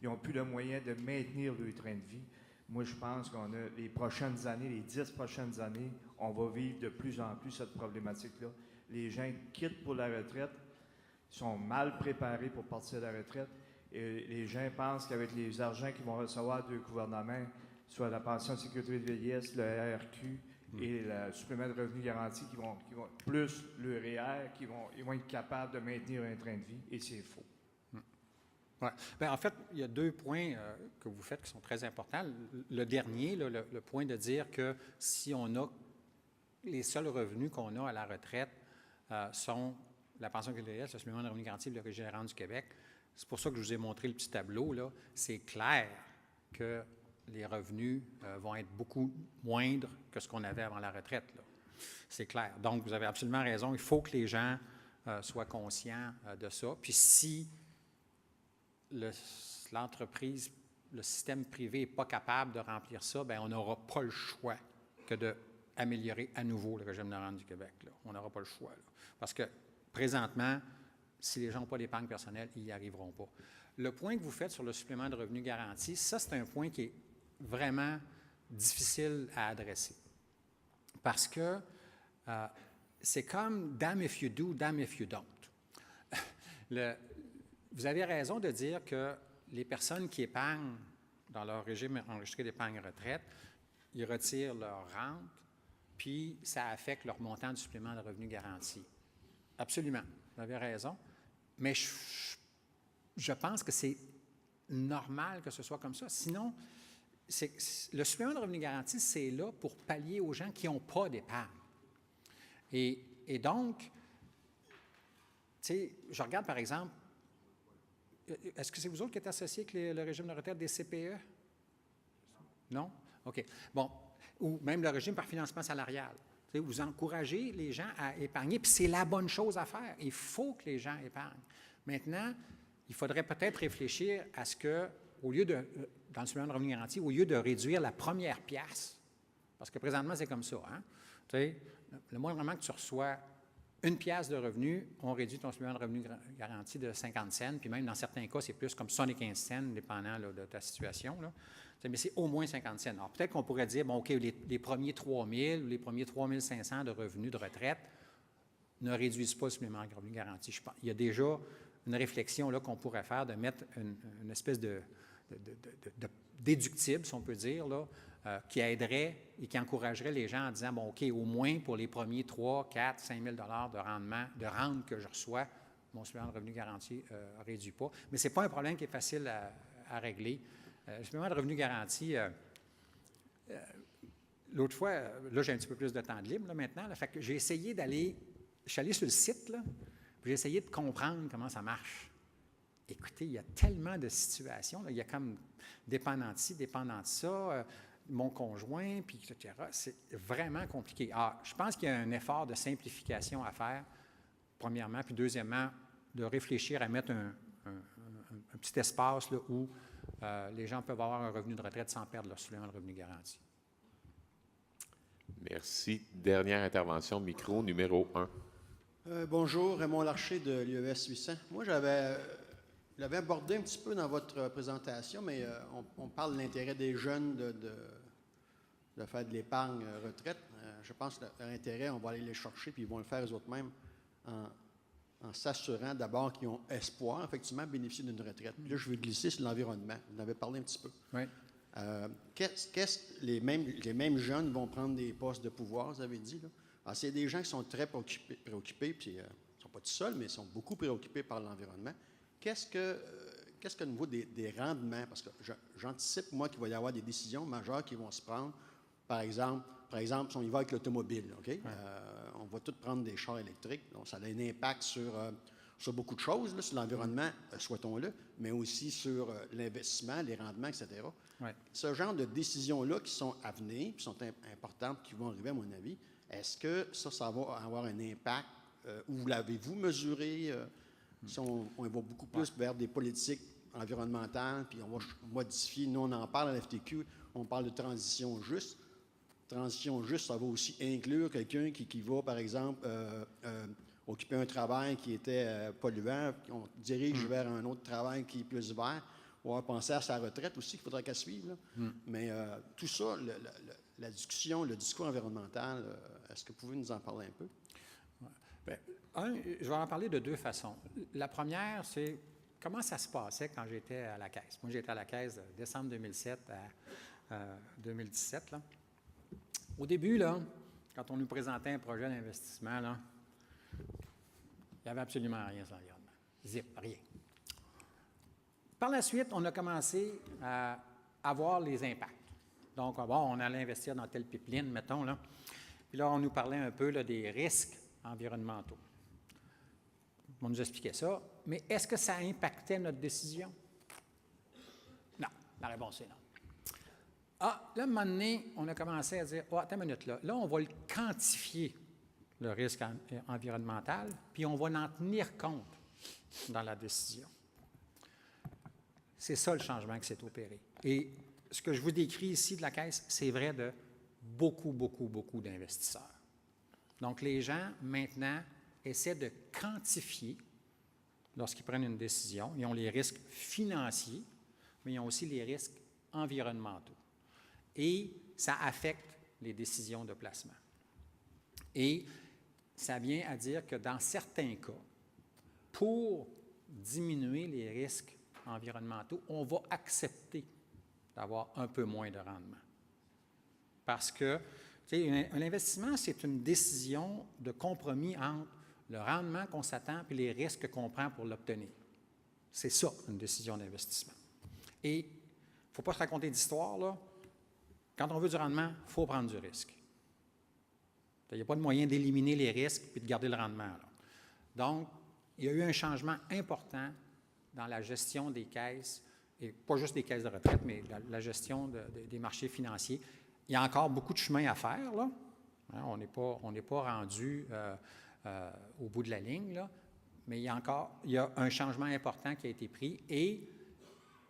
n'ont plus le moyen de maintenir leur train de vie. Moi, je pense qu'on a les prochaines années, les 10 prochaines années, on va vivre de plus en plus cette problématique-là. Les gens quittent pour la retraite, sont mal préparés pour partir à la retraite, et les gens pensent qu'avec les argents qu'ils vont recevoir du gouvernement, soit la pension de sécurité de vieillesse, le RRQ et le supplément de revenu garanti, qui vont plus le REER, ils vont être capables de maintenir un train de vie, et c'est faux. Ouais. Bien, en fait, il y a 2 points que vous faites qui sont très importants. Le dernier, là, le point de dire que si on a les seuls revenus qu'on a à la retraite sont la pension de vieillesse, le supplément de revenu garanti et le régime général du Québec. C'est pour ça que je vous ai montré le petit tableau, là. C'est clair que les revenus vont être beaucoup moindres que ce qu'on avait avant la retraite, là. C'est clair. Donc, vous avez absolument raison. Il faut que les gens soient conscients de ça. Puis si l'entreprise, le système privé n'est pas capable de remplir ça, bien, on n'aura pas le choix que d'améliorer à nouveau le régime général du Québec, là. On n'aura pas le choix, là. Parce que présentement, si les gens n'ont pas d'épargne personnelle, ils n'y arriveront pas. Le point que vous faites sur le supplément de revenu garanti, ça, c'est un point qui est vraiment difficile à adresser. Parce que c'est comme « damn if you do, damn if you don't ». Vous avez raison de dire que les personnes qui épargnent dans leur régime enregistré d'épargne retraite, ils retirent leur rente, puis ça affecte leur montant du supplément de revenu garanti. Absolument, vous avez raison. Mais je pense que c'est normal que ce soit comme ça. Sinon, le supplément de revenu garanti, c'est là pour pallier aux gens qui n'ont pas d'épargne. Et donc, tu sais, je regarde par exemple, est-ce que c'est vous autres qui êtes associés avec le régime de retraite des CPE? Non? OK. Bon, ou même le régime par financement salarial. Tu sais, vous encouragez les gens à épargner, puis c'est la bonne chose à faire. Il faut que les gens épargnent. Maintenant, il faudrait peut-être réfléchir à ce que, au lieu de, dans le supplément de revenu garanti, au lieu de réduire la première pièce, parce que présentement, c'est comme ça, hein? Tu sais, le moindrement que tu reçois 1 piastre de revenu, on réduit ton supplément de revenu garanti de 50 cents, puis même dans certains cas, c'est plus comme 75 cents, dépendant là, de ta situation. Là. Mais c'est au moins 50 cents. Alors, peut-être qu'on pourrait dire, bon, OK, les premiers 3 000 ou les premiers 3 500 de revenus de retraite ne réduisent pas le supplément de revenu garanti. Je pense, il y a déjà une réflexion là, qu'on pourrait faire de mettre une espèce de déductible, si on peut dire, là, qui aiderait et qui encouragerait les gens en disant, bon, OK, au moins pour les premiers 3, 4, 5 000 de rente que je reçois, mon supplément de revenu garanti ne réduit pas. Mais ce n'est pas un problème qui est facile à régler. Le supplément de revenu garanti, l'autre fois, là, j'ai un petit peu plus de temps de libre là, maintenant, là, fait que j'ai essayé d'aller, je suis allé sur le site, là, puis j'ai essayé de comprendre comment ça marche. Écoutez, il y a tellement de situations, là, il y a comme dépendant de ci, dépendant de ça, mon conjoint, puis etc. C'est vraiment compliqué. Alors, je pense qu'il y a un effort de simplification à faire, premièrement, puis deuxièmement, de réfléchir à mettre un petit espace là, où les gens peuvent avoir un revenu de retraite sans perdre leur supplément de revenu garanti. Merci. Dernière intervention, micro numéro 1. Bonjour, Raymond Larcher de l'UES 800. Moi, je l'avais abordé un petit peu dans votre présentation, mais on parle de l'intérêt des jeunes de faire de l'épargne retraite. Je pense que leur intérêt, on va aller les chercher, puis ils vont le faire eux-mêmes en s'assurant d'abord qu'ils ont espoir, effectivement, de bénéficier d'une retraite. Puis là, je veux glisser sur l'environnement. Vous en avez parlé un petit peu. Oui. Les mêmes jeunes vont prendre des postes de pouvoir, vous avez dit, là? Alors, c'est des gens qui sont très préoccupés, puis ils ne sont pas tout seuls, mais ils sont beaucoup préoccupés par l'environnement. Qu'est-ce que au niveau des rendements, parce que j'anticipe, moi, qu'il va y avoir des décisions majeures qui vont se prendre, par exemple, si on y va avec l'automobile, OK? Ouais. On va tous prendre des chars électriques, donc ça a un impact sur beaucoup de choses, là, sur l'environnement, souhaitons-le, mais aussi sur l'investissement, les rendements, etc. Ouais. Ce genre de décisions-là qui sont à venir, qui sont importantes, qui vont arriver, à mon avis, est-ce que ça va avoir un impact, ou l'avez-vous mesuré? Si on va beaucoup plus vers des politiques environnementales, puis on va modifier, nous on en parle à la FTQ, on parle de transition juste. Transition juste, ça va aussi inclure quelqu'un qui va, par exemple, occuper un travail qui était polluant, puis on dirige vers un autre travail qui est plus vert, ou on va penser à sa retraite aussi, qu'il faudra qu'elle suive. Là. Mais tout ça, la discussion, le discours environnemental, est-ce que vous pouvez nous en parler un peu? Bien, je vais en parler de deux façons. La première, c'est comment ça se passait quand j'étais à la Caisse. Moi, j'étais à la Caisse de décembre 2007 à 2017. Là. Au début, là, quand on nous présentait un projet d'investissement, là, il n'y avait absolument rien sur l'environnement. Zip, rien. Par la suite, on a commencé à avoir les impacts. Donc, bon, on allait investir dans telle pipeline, mettons, là. Puis là, on nous parlait un peu là, des risques environnementaux. On nous expliquait ça, mais est-ce que ça impactait notre décision? Non. La réponse est non. Ah, là, à un moment donné, on a commencé à dire, attends une minute, là, on va le quantifier, le risque environnemental, puis on va en tenir compte dans la décision. C'est ça le changement qui s'est opéré. Et ce que je vous décris ici de la Caisse, c'est vrai de beaucoup d'investisseurs. Donc, les gens, maintenant, essaient de quantifier, lorsqu'ils prennent une décision, ils ont les risques financiers, mais ils ont aussi les risques environnementaux. Et ça affecte les décisions de placement. Et ça vient à dire que dans certains cas, pour diminuer les risques environnementaux, on va accepter d'avoir un peu moins de rendement. Parce que, tu sais, un investissement, c'est une décision de compromis entre le rendement qu'on s'attend et les risques qu'on prend pour l'obtenir. C'est ça, une décision d'investissement. Et il ne faut pas se raconter d'histoire, là. Quand on veut du rendement, il faut prendre du risque. Il n'y a pas de moyen d'éliminer les risques et de garder le rendement, là. Donc, il y a eu un changement important dans la gestion des caisses, et pas juste des caisses de retraite, mais la gestion des marchés financiers. Il y a encore beaucoup de chemin à faire, là. Hein, on n'est pas rendu au bout de la ligne, là, mais il y a un changement important qui a été pris et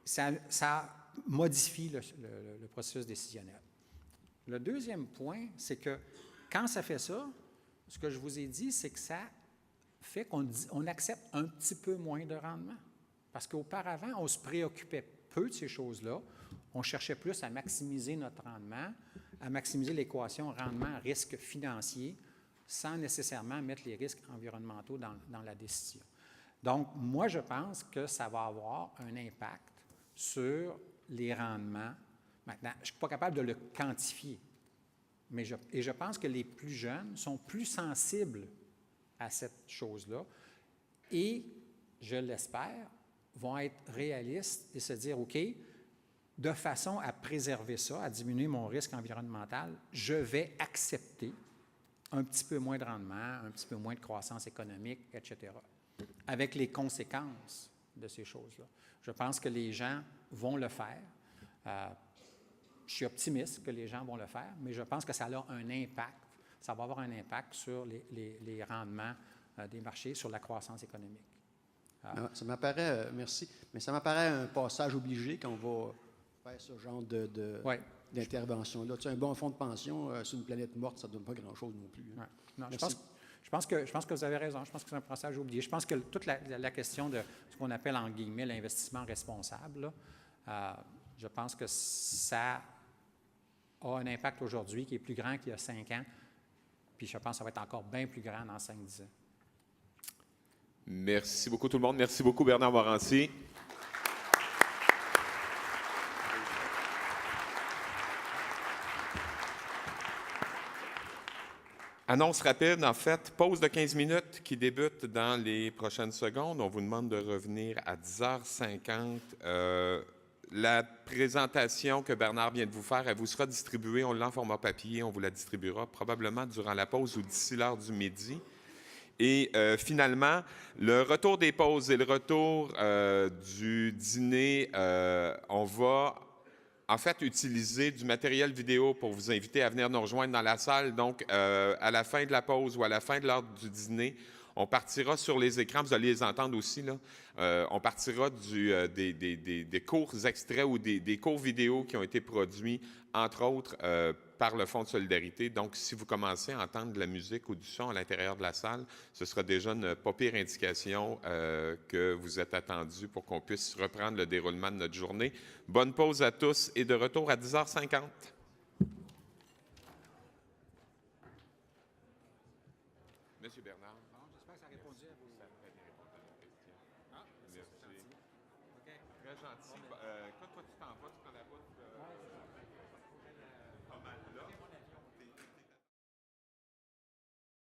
ça modifie le processus décisionnel. Le deuxième point, c'est que quand ça fait ça, ce que je vous ai dit, c'est que ça fait qu'on accepte un petit peu moins de rendement. Parce qu'auparavant, on se préoccupait peu de ces choses-là. On cherchait plus à maximiser notre rendement, à maximiser l'équation rendement-risque financier, sans nécessairement mettre les risques environnementaux dans la décision. Donc, moi, je pense que ça va avoir un impact sur les rendements. Maintenant, je ne suis pas capable de le quantifier, mais je pense que les plus jeunes sont plus sensibles à cette chose-là et, je l'espère, vont être réalistes et se dire, OK, de façon à préserver ça, à diminuer mon risque environnemental, je vais accepter un petit peu moins de rendement, un petit peu moins de croissance économique, etc., avec les conséquences de ces choses-là. Je pense que les gens vont le faire. Je suis optimiste que les gens vont le faire, mais je pense que ça a un impact. Ça va avoir un impact sur les rendements des marchés, sur la croissance économique. Ça m'apparaît, merci, mais ça m'apparaît un passage obligé quand on va faire ce genre d'intervention-là. Tu sais, un bon fonds de pension sur une planète morte, ça ne donne pas grand-chose non plus. Hein. Non, je pense que vous avez raison. Je pense que c'est un passage oublié. Je pense que toute la question de ce qu'on appelle, en guillemets, l'investissement responsable, là, je pense que ça a un impact aujourd'hui qui est plus grand qu'il y a 5 ans. Puis je pense que ça va être encore bien plus grand dans 5-10 ans. Merci beaucoup tout le monde. Merci beaucoup Bernard Morancy. Annonce rapide, en fait, pause de 15 minutes qui débute dans les prochaines secondes. On vous demande de revenir à 10h50. La présentation que Bernard vient de vous faire, elle vous sera distribuée. On l'a en format papier. On vous la distribuera probablement durant la pause ou d'ici l'heure du midi. Et finalement, le retour des pauses et le retour du dîner, on va en fait utiliser du matériel vidéo pour vous inviter à venir nous rejoindre dans la salle. Donc, à la fin de la pause ou à la fin de l'heure du dîner, on partira sur les écrans, vous allez les entendre aussi, là. On partira des courts extraits ou des courts vidéos qui ont été produits, entre autres, par le Fonds de solidarité. Donc, si vous commencez à entendre de la musique ou du son à l'intérieur de la salle, ce sera déjà une pas pire indication que vous êtes attendus pour qu'on puisse reprendre le déroulement de notre journée. Bonne pause à tous et de retour à 10h50. Monsieur Bernard. J'espère que ça a répondu à vos... Ça a très bien répondu à nos questions. Ah, merci. c'est gentil. OK. Très gentil. Toi, tu t'en vas, tu prends la route.